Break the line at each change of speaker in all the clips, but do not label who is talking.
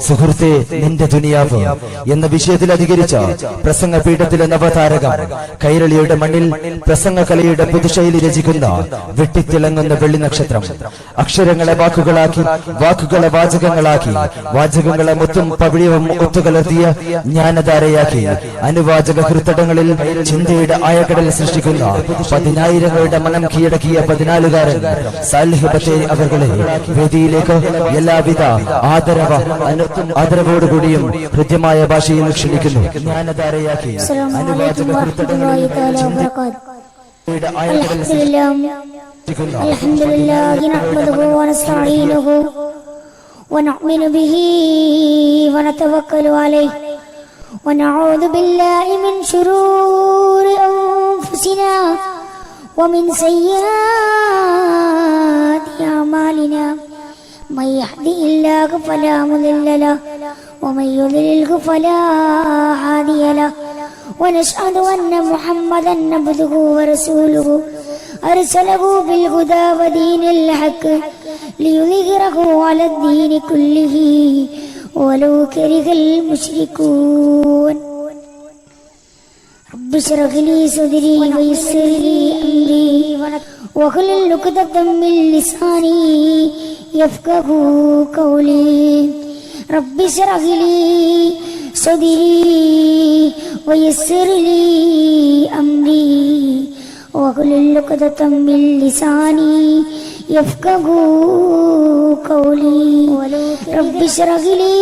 സുഹൃത്തെ നിന്റെ ദുനിയാവ് എന്ന വിഷയത്തിൽ അധികരിച്ച പ്രസംഗപീഠത്തിലെ നവതാരകം കൈരളിയുടെ മണ്ണിൽ പ്രസംഗ കലയുടെ പുതുശൈലി രചിക്കുന്ന വെട്ടിത്തിളങ്ങുന്ന വെള്ളി നക്ഷത്രം. അക്ഷരങ്ങളെ വാക്കുകളാക്കി, വാക്കുകളെ വാചകങ്ങളാക്കി, വാചകങ്ങളെ മുത്തും പവിഴവും ഒത്തുകലർത്തിയ ജ്ഞാനധാരയാക്കി അനുവാചക ഹൃത്തടങ്ങളിൽ ചിന്തയുടെ ആയക്കടൽ സൃഷ്ടിക്കുന്ന 10,000ങ്ങളുടെ മനം കീഴടക്കിയ 14കാരൻ സാലിഹ് ബത്തേരി അവർകളെ വേദിയിലേക്ക് എല്ലാവിധ ആദരവോടുകൂടിയും ഹൃദ്യമായ ഭാഷയിൽ ക്ഷണിക്കുന്നു. ജ്ഞാനധാരയാക്കി അനുവാചക ഹൃത്തടങ്ങളിൽ
അൽഹംദുലില്ലാഹി നഹ്മദുഹു വനസ്തഈനുഹു വനഉ്മിനു ബിഹി വനതവക്കലു അലൈഹി വനഊദു ബില്ലാഹി മിൻ ശുറൂരി അൻഫുസിനാ വമിൻ സയ്യിആതി അഅമാലിനാ മൻ യഹ്ദിഹില്ലാഹു ഫലാ മുദില്ല ലഹു വമൻ യുദ്ലിൽഹു ഫലാ ഹാദിയ ലഹു വനശ്ഹദു അന്ന മുഹമ്മദൻ അബ്ദുഹു വറസൂലുഹു أرسله بالهدى ودين الحق ليظهره على الدين كله ولو كره المشركون رب اشرح لي صدري ويسر لي أمري واحلل عقدة من لساني يفقهوا قولي رب اشرح لي صدري ويسر لي أمري واحلل عقدة من لساني يفقهوا قولي رب اشرح لي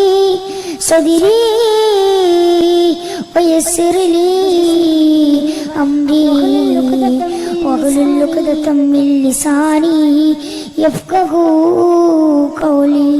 صدري ويسر لي أمري واحلل عقدة من لساني يفقهوا قولي.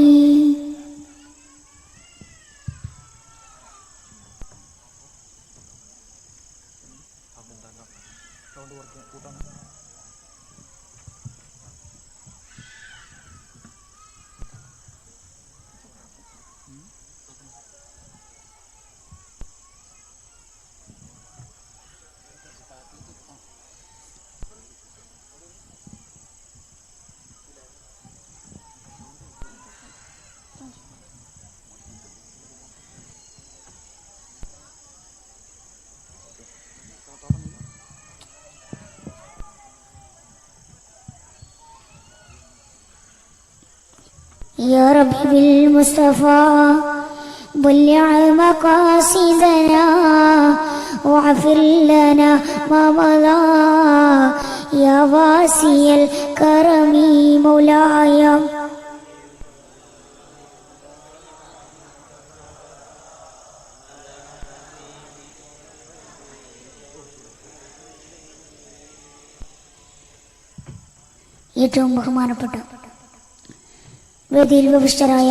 يا ربي بالمصطفى بلع مقاصدنا واغفر لنا ما مضى يا واسع الكرم مولاي. ഏറ്റവും ബഹുമാനപ്പെട്ട വേദിയിൽ വിശിഷ്ടരായ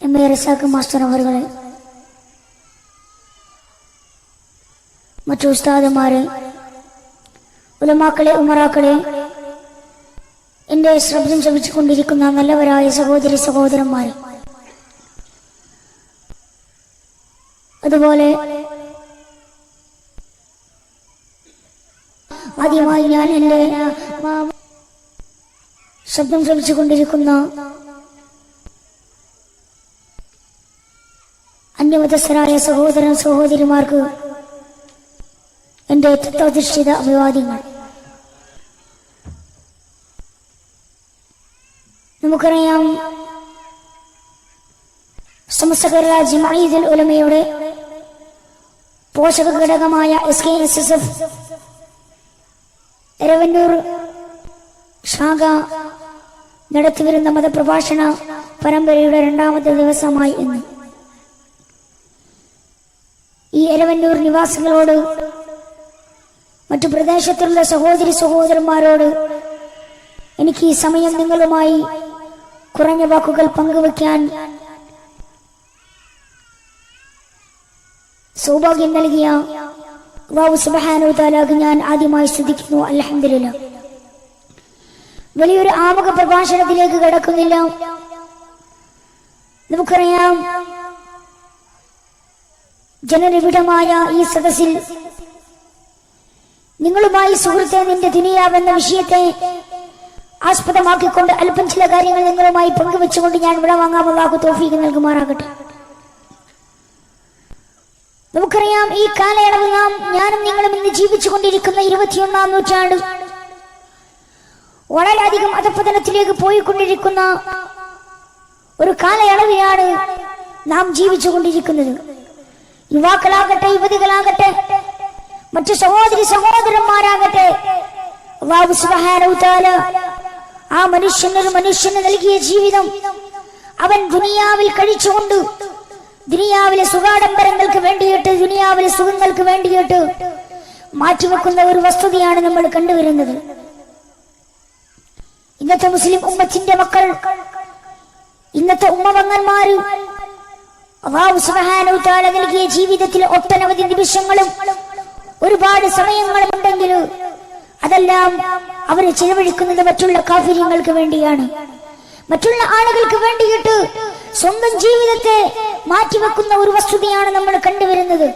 എം എ റസാഖ് മാസ്റ്റർ അവരുടെ, മറ്റു ഉസ്താദുമാരെ, ഉലമാക്കളെ, ഉമറാക്കളെ, എന്റെ ശബ്ദം ശ്രമിച്ചുകൊണ്ടിരിക്കുന്ന നല്ലവരായ സഹോദരി സഹോദരന്മാരെ, അതുപോലെ ആദ്യമായി ഞാൻ എന്റെ ശബ്ദം ശ്രമിച്ചുകൊണ്ടിരിക്കുന്ന അന്യമതസ്ഥരായ സഹോദര സഹോദരിമാർക്ക് എന്റെ തത്വാധിഷ്ഠിത അഭിവാദ്യങ്ങൾ. നമുക്കറിയാം, സമസ്ത കേരള ജംഇയ്യത്തുൽ ഉലമയുടെ പോഷക ഘടകമായ SKSSF എരവന്നൂർ ശാഖ നടത്തിവരുന്ന മതപ്രഭാഷണ പരമ്പരയുടെ 2ാമത്തെ ദിവസമായി ഇന്ന് ഈ എരവന്നൂർ നിവാസികളോട്, മറ്റു പ്രദേശത്തുള്ള സഹോദരി സഹോദരന്മാരോട് എനിക്ക് ഈ സമയം നിങ്ങളുമായി കുറഞ്ഞ വാക്കുകൾ പങ്കുവയ്ക്കാൻ സൗഭാഗ്യം നൽകിയ അല്ലാഹു സുബ്ഹാനഹു വ തആലയെ ഞാൻ ആദ്യമായി സ്തുതിക്കുന്നു. അൽഹംദുലില്ലാഹ്. വലിയൊരു ആമുഖ പ്രഭാഷണത്തിലേക്ക് കടക്കുന്നില്ല. നമുക്കറിയാം, ജനനിബിഡമായ ഈ സദസ്സിൽ നിങ്ങളുമായി സുഹൃത്തെ നിന്റെ ദുനിയാവെന്ന വിഷയത്തെ ആസ്പദമാക്കിക്കൊണ്ട് അല്പം ചില കാര്യങ്ങൾ നിങ്ങളുമായി പങ്കുവെച്ചുകൊണ്ട് ഞാൻ ഇവിടെ വാങ്ങാം. അല്ലാഹു തൗഫീഖ് നൽകുമാറാകട്ടെ. നമുക്കറിയാം, ഈ കാലയളവിൽ ഞാനും നിങ്ങളും ഇന്ന് ജീവിച്ചുകൊണ്ടിരിക്കുന്ന 21-ാം നൂറ്റാണ്ട് വളരെയധികം അധപതനത്തിലേക്ക് പോയിക്കൊണ്ടിരിക്കുന്ന ഒരു കാലയളവിലാണ് നാം ജീവിച്ചുകൊണ്ടിരിക്കുന്നത്. യുവാക്കളാകട്ടെ, യുവതികളാകട്ടെ, മറ്റു സഹോദരി സഹോദരന്മാരാകട്ടെ, അല്ലാഹു സുബ്ഹാനഹു തആല ആ മനുഷ്യന് നൽകിയ ജീവിതം അവൻ ദുനിയാവിൽ കഴിച്ചുകൊണ്ട് ദുനിയാവിലെ സുഖാഡംബരങ്ങൾക്ക് വേണ്ടിയിട്ട്, ദുനിയാവിലെ സുഖങ്ങൾക്ക് വേണ്ടിയിട്ട് മാറ്റിവെക്കുന്ന ഒരു വസ്തുതയാണ് നമ്മൾ കണ്ടുവരുന്നത്. ഇന്നത്തെ മുസ്ലിം ഉമ്മത്തിന്റെ മക്കൾ, ഇന്നത്തെ ഉമ്മവങ്ങന്മാര് അല്ലാഹു സുബ്ഹാനഹു തആല നൽകിയ ജീവിതത്തിൽ ഒട്ടനവധി നിമിഷങ്ങളും ഒരുപാട് സമയങ്ങളും ഉണ്ടെങ്കിൽ അതെല്ലാം അവരെ ചെലവഴിക്കുന്നത് മറ്റുള്ള കാഫിര്യങ്ങൾക്ക് വേണ്ടിയാണ്, മറ്റുള്ള ആളുകൾക്ക് വേണ്ടിയിട്ട് സ്വന്തം ജീവിതത്തെ മാറ്റിവെക്കുന്ന ഒരു വസ്തുതയാണ് നമ്മൾ കണ്ടുവരുന്നത്.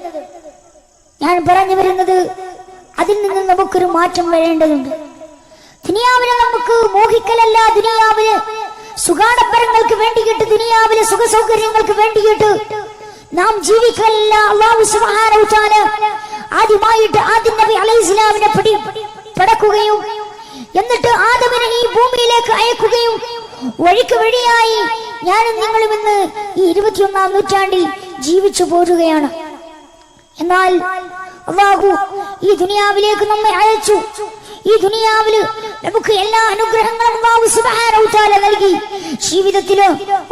ഞാൻ പറഞ്ഞു വരുന്നത്, അതിൽ നിന്ന് നമുക്കൊരു മാറ്റം വരേണ്ടതുണ്ട്. ദുനിയാവിനെ നമുക്ക് മോഹിക്കലല്ല, ദുനിയാവിലെ സുഖാഡംബരങ്ങൾക്ക് വേണ്ടിയിട്ട്, ദുനിയാവിലെ സുഖ സൗകര്യങ്ങൾക്ക് വേണ്ടിയിട്ട് നാം ജീവിക്കലല്ല. അല്ലാഹു സുബ്ഹാനഹു തആല ആദ്യമായിട്ട് ആദം നബി അലൈഹിസ്സലാമിനെ പടക്കുകയും എന്നിട്ട് ആദമിനെ ഈ ഭൂമിയിലേക്ക് അയക്കുകയും വഴിക്ക് വഴിയായി ഞാനും നിങ്ങളും ഇന്ന് ഈ 21-ാം നൂറ്റാണ്ടിൽ ജീവിച്ചു പോരുകയാണ്. എന്നാൽ അല്ലാഹു ഈ ദുനിയാവിലേക്ക് നമ്മെ അയച്ചു. ഈ ദുനിയാവില് നമുക്ക് എല്ലാ അനുഗ്രഹങ്ങളും അല്ലാഹു സുബ്ഹാനഹു തആല നൽകി. ജീവിതത്തില്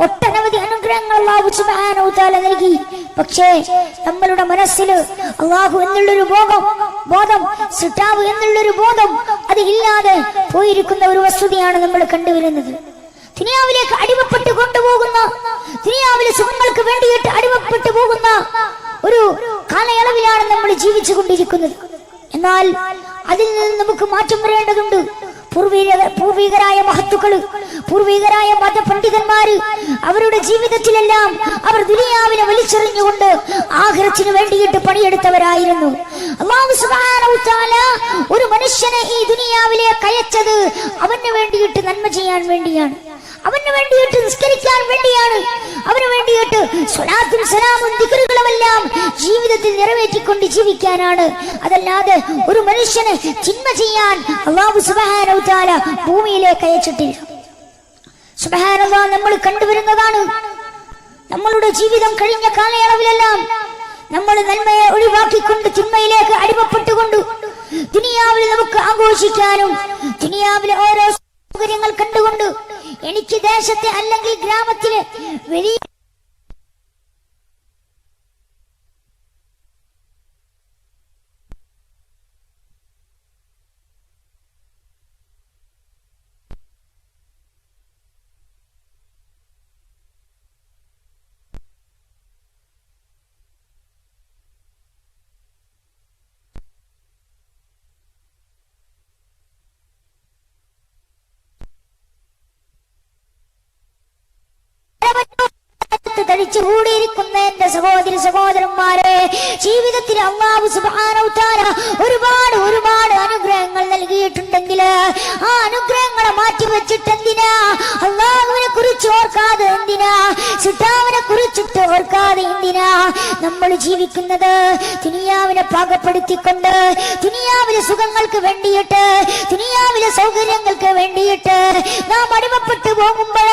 ഒട്ടനവധി അനുഗ്രഹങ്ങൾ അല്ലാഹു സുബ്ഹാനഹു തആല നൽകി. പക്ഷേ നമ്മളുടെ മനസ്സിൽ അല്ലാഹു എന്നുള്ളൊരു ബോധം, സിട്ടാവ് എന്നുള്ളൊരു ബോധം അത് ഇല്ലാതെ പോയിരിക്കുന്ന ഒരു വസ്തുതയാണ് നമ്മൾ കണ്ടുവരുന്നത്. ദുനിയാവിലേക്ക് അടിമപ്പെട്ട് കൊണ്ടുപോകുന്ന, ദുനിയാവിലെ സുഖങ്ങൾക്ക് വേണ്ടിയിട്ട് അടിമപ്പെട്ടു പോകുന്ന ഒരു കാലയളവിലാണ് നമ്മൾ ജീവിച്ചു കൊണ്ടിരിക്കുന്നത്. എന്നാൽ അതിൽ നിന്ന് നമുക്ക് മാറ്റം വരേണ്ടതുണ്ട്. പൂർവികരായ മഹത്തുക്കള്, പൂർവികരായ മതപണ്ഡിതന്മാര് അവരുടെ ജീവിതത്തിലെല്ലാം അവർ ദുനിയാവിനെ വലിച്ചെറിഞ്ഞുകൊണ്ട് ആഖിറത്തിന് വേണ്ടിയിട്ട് പണിയെടുത്തവരായിരുന്നു. അല്ലാഹു സുബ്ഹാനഹു തആല ഒരു മനുഷ്യനെ ഈ ദുനിയാവിലേക്ക് അയച്ചത് അവന് വേണ്ടിയിട്ട് നന്മ ചെയ്യാൻ വേണ്ടിയാണ്, അവന് വേണ്ടിയിട്ട് നിസ്കരിക്കാൻ വേണ്ടിയാണ്, അവന് വേണ്ടിയിട്ട് സ്വലാത്തും സലാമും ദിക്റുകളുമെല്ലാം ജീവിതത്തിൽ നിറവേറ്റിക്കൊണ്ട് ജീവിക്കാനാണ്. അതല്ലാതെ ഒരു മനുഷ്യനെ തിന്മ ചെയ്യാൻ അല്ലാഹു സുബ്ഹാനഹു തആല ഭൂമിയിലേക്ക് അയച്ചിട്ടില്ല. സുബ്ഹാനല്ലാഹ്, നമ്മൾ കണ്ടുവരുന്നതാണ് നമ്മളുടെ ജീവിതം കഴിഞ്ഞ കാലയളവിലെല്ലാം നമ്മൾ നന്മയെ ഒഴിവാക്കിക്കൊണ്ട് തിന്മയിലേക്ക് അടിമപ്പെട്ടുകൊണ്ട് ദുനിയാവിൽ നമുക്ക് ആഘോഷിക്കാനും ദുനിയാവിലെ ഓരോ സൗകര്യങ്ങൾ കണ്ടുകൊണ്ട് എനിക്ക് ദേശത്തെ അല്ലെങ്കിൽ ഗ്രാമത്തിലെ വലിയ ൂടിയിരിക്കുന്ന എന്റെ സഹോദരി സഹോദരന്മാരെ, ജീവിതത്തിൽ അല്ലാഹു സുബ്ഹാനഹു തആല ഒരുപാട് അനുഗ്രഹങ്ങൾ നൽകിയിട്ടുണ്ടെങ്കിൽ ആ അനുഗ്രഹങ്ങളെ മാറ്റി വെച്ചിട്ട് എന്തിനാ അല്ലാഹുവിനെ കുറിച്ച് ഓർക്കാതെ, എന്തിനാ സിട്ടാവിനെ കുറിച്ചിട്ട് ഓർക്കാതെ എന്തിനാ നമ്മൾ ജീവിക്കുന്നത്? ദുനിയാവിനെ പാകപ്പെടുത്തിക്കൊണ്ട്, ദുനിയാവിലെ സുഖങ്ങൾക്ക് വേണ്ടിയിട്ട്, ദുനിയാവിലെ സൗകര്യങ്ങൾക്ക് വേണ്ടിയിട്ട് നാം അടിമപ്പെട്ടു പോകുമ്പോൾ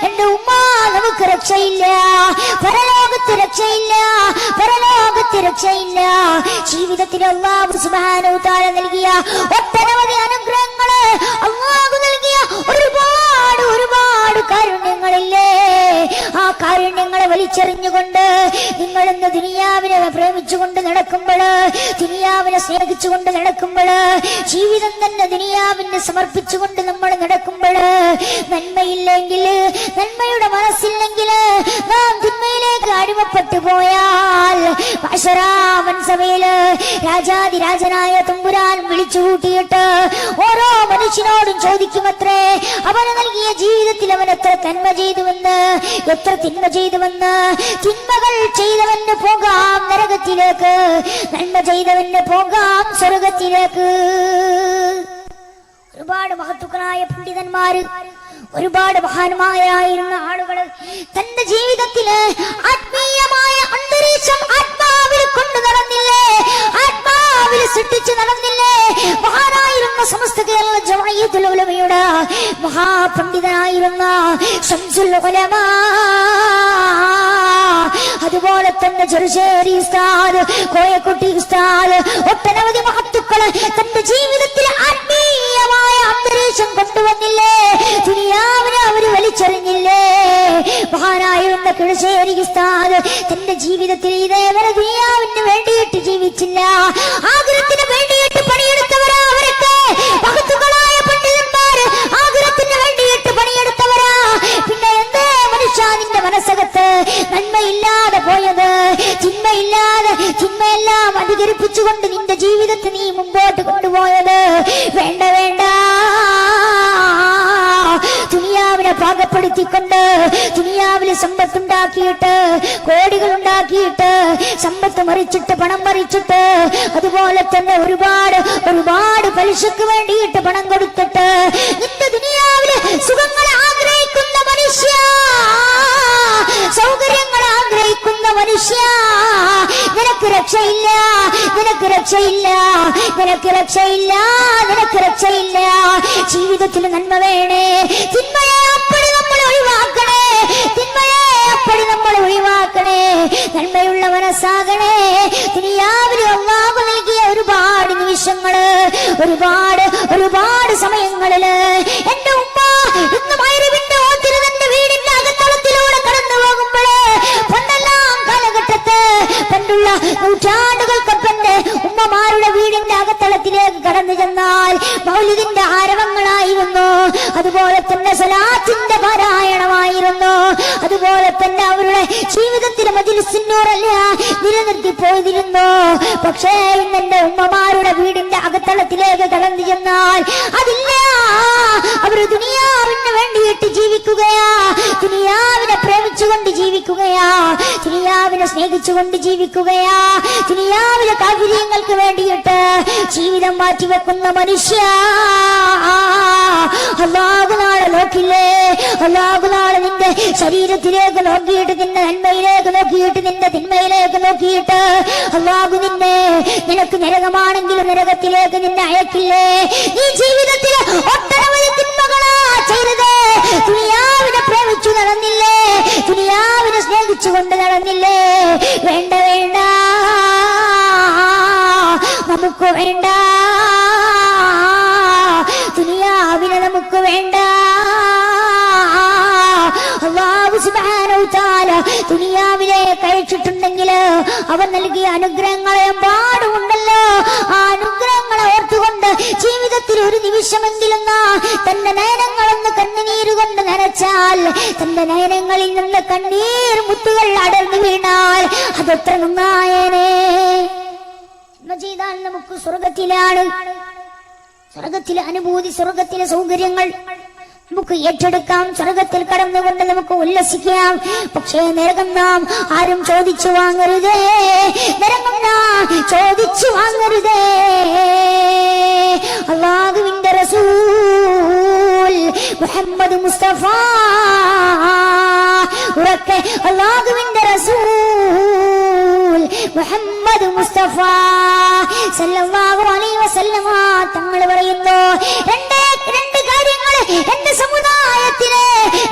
എന്റെ ഉമ്മ നമുക്ക് രക്ഷയില്ല, പരലോകത്ത് രക്ഷയില്ല, പരലോകത്ത് രക്ഷയില്ല. ജീവിതത്തിൽ അല്ലാഹു സുബ്ഹാനഹു തആല നൽകിയ ഒട്ടനവധി അനുഗ്രഹങ്ങള്, അല്ലാഹു നൽകിയ ഒരുപാട് കാരുണ്യങ്ങളില്ലേ, ആ കാരുണ്യങ്ങളെ വലിച്ചെറിഞ്ഞുകൊണ്ട് നിങ്ങൾ ഇന്ന് ദുനിയാവിനെ പ്രേമിച്ചുകൊണ്ട് നടക്കുമ്പോൾ, ദുനിയാവിനെ സ്നേഹിച്ചുകൊണ്ട് നടക്കുമ്പോൾ, ജീവിതം തന്നെ ദുനിയാവിനെ സമർപ്പിച്ചുകൊണ്ട് നമ്മൾ നടക്കുമ്പോൾ, നന്മയില്ലെങ്കിൽ, നന്മയുടെ മനസ്സില്ലെങ്കിൽ നാം തിന്മയിലേക്ക് അടിമപ്പെട്ടു പോയാൽ സഭയില് രാജാതിരാജനായ തമ്പുരാൻ വിളിച്ചു കൂട്ടിയിട്ട് ഓരോ മനുഷ്യനോടും ചോദിക്കുമത്രേ, അവന് നൽകിയ ജീവിതത്തിൽ അവൻ എത്ര നന്മ ചെയ്തുവെന്ന്, എത്ര തിന്മ ചെയ്തുവെന്ന്. തിന്മകൾ ചെയ്തവന് പോകാം നരകത്തിലേക്ക്, നന്മ ചെയ്തവന് പോകാം സ്വർഗത്തിലേക്ക്. ഒരുപാട് മഹത്തുക്കളായ പണ്ഡിതന്മാര്, ഒരുപാട് മഹാന്മാരായിരുന്ന ആളുകള് തന്റെ ജീവിതത്തില് ആത്മീയമായ അന്തരീക്ഷം ആത്മാവിൽ കൊണ്ടു നടന്നില്ലേ, ആത്മാവിൽ സൃഷ്ടിച്ചു നടന്നില്ലേ. മഹാനായിരുന്ന സമസ്ത കേരള ജംഇയ്യത്തുൽ ഉലമയുടെ മഹാപണ്ഡിതനായിരുന്ന ശംസുൽ ഉലമാ, അതുപോലെ തന്നെ ചെറുശ്ശേരി ഉസ്താദ്, കോയക്കുട്ടി ഉസ്താദ്, ഒട്ടനവധി മഹത്തുക്കള് തന്റെ ജീവിതത്തിൽ ആത്മീയമായ അന്തരീക്ഷം കൊണ്ടുവന്നില്ലേ, ദുനിയാവിനെ അവര് വലിച്ചെറിഞ്ഞില്ലേ. മഹാനായിരുന്ന ചെറുശ്ശേരി ഉസ്താദ് തന്റെ ജീവിതത്തിൽ ഇതേവരെ ദുനിയാവിന് വേണ്ടിയിട്ട് ജീവിച്ചില്ല, ആഗ്രഹത്തിന് വേണ്ടിയിട്ട് പണിയെടുത്തവരാ അവരൊക്കെ. മഹത്തുക്കളായ പണ്ഡിതന്മാര് ആഗ്രഹത്തിന് വേണ്ടിയിട്ട് പണിയെടുത്തവരാ. പിന്നെ എന്തേ മനുഷ്യ നിന്റെ മനസ്സകത്ത് നന്മയില്ലാതെ പോയത്, തിന്മയെല്ലാം അധികരിപ്പിച്ചുകൊണ്ട് നിന്റെ ജീവിതത്തെ നീ മുമ്പോട്ട് കൊണ്ടുപോയത്? വേണ്ട വേണ്ട, ദുനിയാവിനെ പാകപ്പെടുത്തിക്കൊണ്ട് ദുനിയാവിലെ സമ്പത്തുണ്ടാക്കിയിട്ട്, കോടികൾ ഉണ്ടാക്കിയിട്ട്, സമ്പത്ത് മറിച്ചിട്ട്, പണം മറിച്ചിട്ട്, അതുപോലെ തന്നെ ഒരുപാട് പലിശക്ക് വേണ്ടിയിട്ട് പണം കൊടുത്തിട്ട് നിന്റെ ദുനിയാവിലെ സുഖങ്ങൾ ആഗ്രഹിക്കുന്ന മനുഷ്യ, സൗകര്യങ്ങൾ ആഗ്രഹിക്കുന്ന മനുഷ്യ, നിനക്ക് രക്ഷയില്ല, നിനക്ക് രക്ഷയില്ല, നിനക്ക് രക്ഷയില്ല, നിനക്ക് രക്ഷയില്ല. ജീവിതത്തിൽ നന്മ വേണേ, തിന്മയെ അപ്പടി നമ്മൾ ഒഴിവാക്കണേ, തിന്മയെ അപ്പടി നമ്മൾ ഒഴിവാക്കണേ, നന്മയുള്ള മനസ്സാകണേ. ദുനിയാവിൽ അല്ലാഹു നൽകിയ ഒരുപാട് നിമിഷങ്ങള്, ഒരുപാട് സമയങ്ങളില് എന്റെ ഉമ്മ ഇന്ന് മഗ്‌രിബിന്റെ ഓത്തില് തന്റെ വീടിന്റെ അകത്തളത്തിലൂടെ കടന്നു പോകുമ്പോഴേ, പണ്ടെല്ലാം കാലഘട്ടത്ത്, പണ്ടുള്ള നൂറ്റാണ്ടുകൾക്കൊപ്പന്റെ ഉമ്മമാരുടെ വീടിന്റെ അകത്തളത്തിലേക്ക് കടന്നു ചെന്നാൽ മൗലിദിന്റെ ആരവങ്ങളായിരുന്നു, അതുപോലെ തന്നെ സ്വലാത്തിന്റെ പാരായണമായിരുന്നു, അതുപോലെ തന്നെ അവരുടെ ജീവിതത്തിലെ മജ്‌ലിസുന്നൂറല്ല നിലനിർത്തി പോയിരുന്നു. പക്ഷേ ഇന്നെന്റെ ഉമ്മമാരുടെ വീടിന്റെ അകത്തളത്തിലേക്ക് കടന്നു ചെന്നാൽ അതില്ല. അവര് ദുനിയാവിന് വേണ്ടിയിട്ട് ജീവിക്കുകയാ, ദുനിയാവിനെ പ്രേമിച്ചുകൊണ്ട് ജീവിക്കുകയാ, ദുനിയാവിനെ സ്നേഹിച്ചുകൊണ്ട് ജീവിക്കുകയാ, ദുനിയാവിലെ കാര്യം വേണ്ടിയിട്ട് ജീവിതം മാറ്റിവെക്കുന്ന മനുഷ്യ, അല്ലാഹു നാളെ നോക്കില്ലേ, അല്ലാഹു നാളെ നിന്റെ ശരീരത്തിലേക്ക് നോക്കിയിട്ട്, നിന്റെ നന്മയിലേക്ക് നോക്കിയിട്ട്, നിന്റെ തിന്മയിലേക്ക് നോക്കിയിട്ട് അല്ലാഹു നിനക്ക് നരകമാണെങ്കിലും നരകത്തിലേക്ക് നിന്നെ അയക്കില്ലേ. ഈ ജീവിതത്തിൽ ഒട്ടനവധി തിന്മകളാ ചെയ്തത്, ദുനിയാവിനെ പ്രേമിച്ചു നടന്നില്ലേ, ദുനിയാവിനെ സ്നേഹിച്ചുകൊണ്ട് നടന്നില്ലേ. വേണ്ട വേണ്ട, നമുക്ക് വേണ്ട ദുനിയാവിനെ, നമുക്ക് വേണ്ട. അല്ലാഹു സുബ്ഹാനഹു തആല ദുനിയാവിലേക്ക് അയച്ചിട്ടുണ്ടെങ്കിൽ അവൻ നൽകിയ അനുഗ്രഹങ്ങളെ പാടുണ്ടല്ലോ. ആ അനുഗ്രഹങ്ങളെ ഓർത്തുകൊണ്ട് ജീവിതത്തിൽ ഒരു നിമിഷമെങ്കിലും തന്റെ നയനങ്ങളൊന്ന് കണ്ണുനീരുകൊണ്ട് നനച്ചാൽ, തന്റെ നയനങ്ങളിൽ നിന്ന് കണ്ണീർ മുത്തുകൾ അടർന്നു വീണാൽ അതെത്ര നന്നായേനെ. ചെയ്താൽ നമുക്ക് സ്വർഗത്തിലാണ്, സ്വർഗത്തിലെ അനുഭൂതി, സ്വർഗത്തിലെ സൗകര്യങ്ങൾ നമുക്ക് ഏറ്റെടുക്കാം, സ്വർഗത്തിൽ കടന്നുകൊണ്ട് നമുക്ക് ഉല്ലസിക്കാം. പക്ഷേ നരകം നാം ആരും ചോദിച്ചു വാങ്ങരുതേ, നരകം നാം ചോദിച്ചു വാങ്ങരുതേ. അല്ലാഹുവിന്റെ റസൂൽ മുഹമ്മദ് മുസ്തഫ, ഉറക്കെ അല്ലാഹുവിന്റെ റസൂൽ മുഹമ്മദ് മുസ്തഫ സല്ലല്ലാഹു അലൈഹി വസല്ലമ തങ്ങൾ പറയുന്നു, രണ്ട് കാര്യങ്ങൾ എന്റെ സമുദായത്തിലെ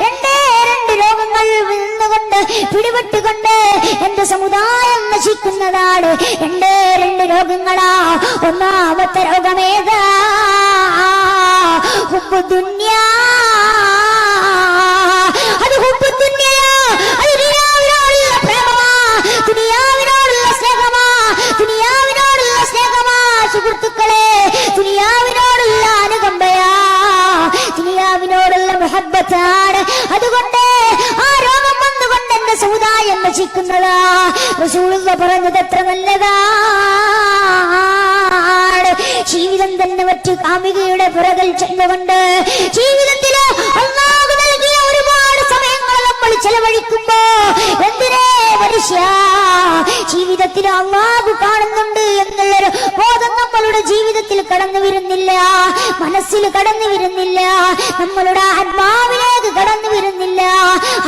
രണ്ട് രോഗങ്ങൾ നിന്നുകൊണ്ട് പിടിപെട്ടുകൊണ്ട് എന്റെ സമുദായം നശിക്കുന്നതാണ്. രണ്ട് രോഗങ്ങളാ. ഒന്നാമത്തെ രോഗമേതാ? ഹുബ്ബു ദുനിയാ. അത് ഹുബ്ബു ദുനിയാ, അത് ദുനിയാവിനോടുള്ള പ്രേമമാ, ദുനിയാവിനോടുള്ള സ്നേഹമാ, ദുനിയാവിനോടുള്ള സ്നേഹമാ. സുഹൃത്തുക്കളെ, ദുനിയാവിനോടുള്ള അനുകമ്പയാ, ദുനിയാവിനോടുള്ള മുഹബ്ബത്താണ്. അതുകൊണ്ട് ആ രോഗം വന്നുകൊണ്ട് എന്റെ സമുദായം നശിക്കുന്നതാ. റസൂലുള്ളാഹി പറഞ്ഞത് എത്ര നല്ലതാ. ജീവിതം തന്നെ മറ്റു കാമികയുടെ പുറകിൽ ചെന്നുകൊണ്ട് ജീവിതത്തില് അല്ലാഹു നൽകിയ ഒരുപാട് സമയങ്ങൾ നമ്മൾ ചെലവഴിക്കുമ്പോ എന്തിനേ മനുഷ്യ ജീവിതത്തിൽ അല്ലാഹു കാണുന്നുണ്ട് എന്നുള്ളൊരു ബോധം നമ്മളുടെ ജീവിതത്തിൽ കടന്നു വരുന്നില്ല, മനസ്സിൽ കടന്നു വരുന്നില്ല, നമ്മളുടെ ആത്മാവിലേക്ക് കടന്നു വരുന്നില്ല.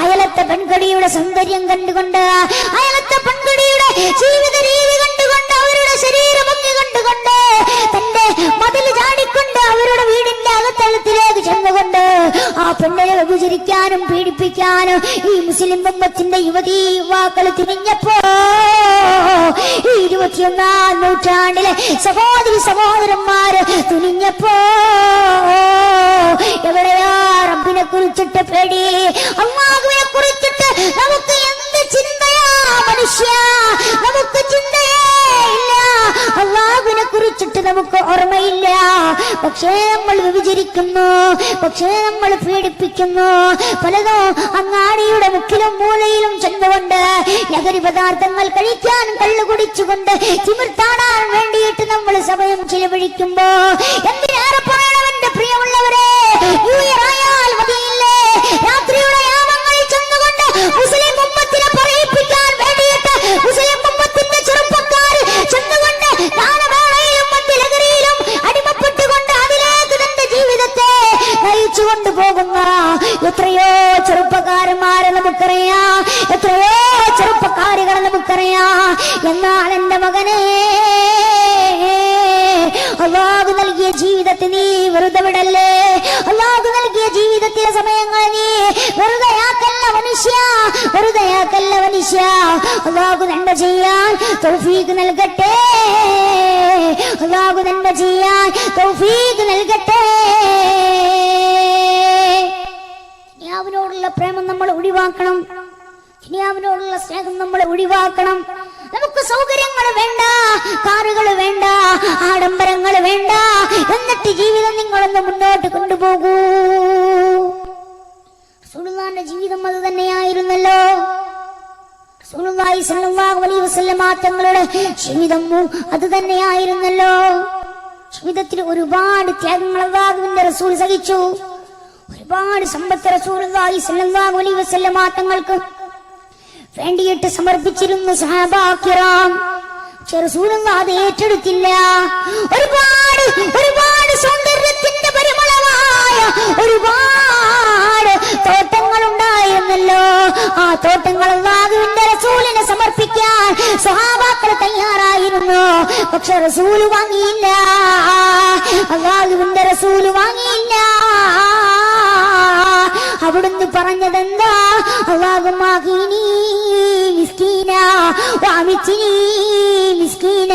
അയലത്തെ പെൺകുടിയുടെ സൗന്ദര്യം കണ്ടുകൊണ്ട്, അയലത്തെ പെൺകുടിയുടെ ജീവിത രീതി കണ്ടുകൊണ്ട്, അവരുടെ ശരീരഭംഗി കണ്ടുകൊണ്ട്, തന്റെ മതിൽ ചാടിക്കൊണ്ട് അവരുടെ വീടിന്റെ അകത്തളത്തിലേക്ക് ചെന്നുകൊണ്ട് ആ പെണ്ണെ വ്യഭിചരിക്കാനും പീഡിപ്പിക്കാനും ഈ മുസ്ലിം ഉമ്മത്തിന്റെ യുവതീ യുവാക്കൾ തിരിഞ്ഞപ്പോ, ഈ 21ാം നൂറ്റാണ്ടിലെ സഹോദരി സഹോദരന്മാര് തുനിഞ്ഞപ്പോ, എവിടെയാ റബ്ബിനെ കുറിച്ചിട്ട് പേടി, അല്ലാഹുവിനെ കുറിച്ചിട്ട് നമുക്ക് എന്ത് ചിന്തയാ മനുഷ്യ, നമുക്ക് ചിന്തയേ ഇല്ല, അല്ലാഹുവിനെ കുറിച്ചിട്ട് നമുക്ക് ഓർമ്മയില്ല. പക്ഷേ നമ്മൾ വ്യഭിചരിക്കുന്നു, പക്ഷേ നമ്മൾ പീഡിപ്പിക്കുന്നു. പലതോ അങ്ങാടിയുടെ മുക്കിലും മൂലയിലും ചെന്നുകൊണ്ട് ലഹരി പദാർത്ഥങ്ങൾ കഴിക്കാൻ കള്ളു കുടിച്ചുകൊണ്ട് തിമിർത്താടാൻ വേണ്ടിയിട്ട് നമ്മൾ സമയം ചിലവഴിക്കുമ്പോ, എന്തിനേറെ പറയണം എന്റെ പ്രിയമുള്ളവരെ, ന്യൂ ഇയർ ആയാൽ മതിയില്ലേ രാത്രിയുടെ യാമങ്ങളിൽ ചെന്നുകൊണ്ട് മുസ്ലിം ഉമ്മത്തിനെ പറയിപ്പിക്കാൻ വേണ്ടിയിട്ട് മുസ്ലിം ഉമ്മത്തിന്റെ ചെറുപ്പക്കാർ ചെന്നുകൊണ്ട് ഗാനമേളയിലും മദ്യലഹരിയിലും അടിമപ്പെട്ടുകൊണ്ട് അതിലേക്ക് തന്റെ ജീവിതത്തെ നയിച്ചു കൊണ്ടുപോകുന്ന എത്രയോ ചെറുപ്പക്കാരന്മാരെ നമുക്കറിയാം, എത്രയോ ചെറുപ്പക്കാരികളെ നമുക്കറിയാം. എന്നാൽ എന്റെ മകനെ, അല്ലാഹു നൽകിയ ജീവിതത്തെ നീ വെറുതെ വിടല്ലേ, അല്ലാഹു നൽകിയ ജീവിതത്തിലെ സമയങ്ങൾ നീ വെറുതെയാക്കല്ല മനുഷ്യ, വെറുതെയാക്കല്ല മനുഷ്യ. അല്ലാഹു നന്മ ചെയ്യാൻ തൗഫീഖ് നൽകട്ടെ, അല്ലാഹു നന്മ ചെയ്യാൻ തൗഫീഖ് നൽകട്ടെ. ദുനിയാവിനോടുള്ള പ്രേമം നമ്മൾ ഒഴിവാക്കണം, ദുനിയാവിനോടുള്ള സ്നേഹം നമ്മൾ ഒഴിവാക്കണം. നമുക്ക് സൗകര്യങ്ങൾ വേണ്ട, കാറുകൾ വേണ്ട, ആഡംബരങ്ങൾ വേണ്ട, എന്നിട്ട് ജീവിതം നിങ്ങളൊന്ന് മുന്നോട്ട് കൊണ്ടുപോകൂ. റസൂലുള്ളാഹിന്റെ ജീവിതം അത് തന്നെയായിരുന്നല്ലോ. റസൂലുള്ളാഹി സ്വല്ലല്ലാഹു അലൈഹി വസല്ലം തങ്ങളുടെ ജീവിതം അത് തന്നെയായിരുന്നല്ലോ. ജീവിതത്തിൽ ഒരുപാട് ത്യാഗങ്ങൾ അല്ലാഹുവിന്റെ റസൂൽ സഹിച്ചു, ഒരുപാട് സമ്പത്ത് റസൂലുള്ളാഹി സ്വല്ലല്ലാഹു അലൈഹി വസല്ലം തങ്ങൾക്ക് വേണ്ടിയിട്ട് സമർപ്പിച്ചിരുന്നു സഹാബാ കിറാം. റസൂലുള്ളാഹി അത് ഏറ്റെടുത്തില്ല. ഒരുപാട് ഒരുപാട് സൗന്ദര്യത്തിന്റെ പരിമളമായ ഒരുപാട് തോട്ടങ്ങൾ ഉണ്ടായിരുന്നല്ലോ. ആ തോട്ടങ്ങൾ അല്ലാഹുവിന്റെ റസൂലിനെ സമർപ്പിക്കാൻ സഹാബാക്കൾ തയ്യാറായിരുന്നു. പക്ഷെ റസൂല് വാങ്ങിയില്ല, അല്ലാഹുവിന്റെ റസൂല് വാങ്ങിയില്ല. അവിടുന്ന് പറഞ്ഞതെന്താ? അല്ലാഹുമ്മ മിസ്കീന വഅമിത്നി മിസ്കീന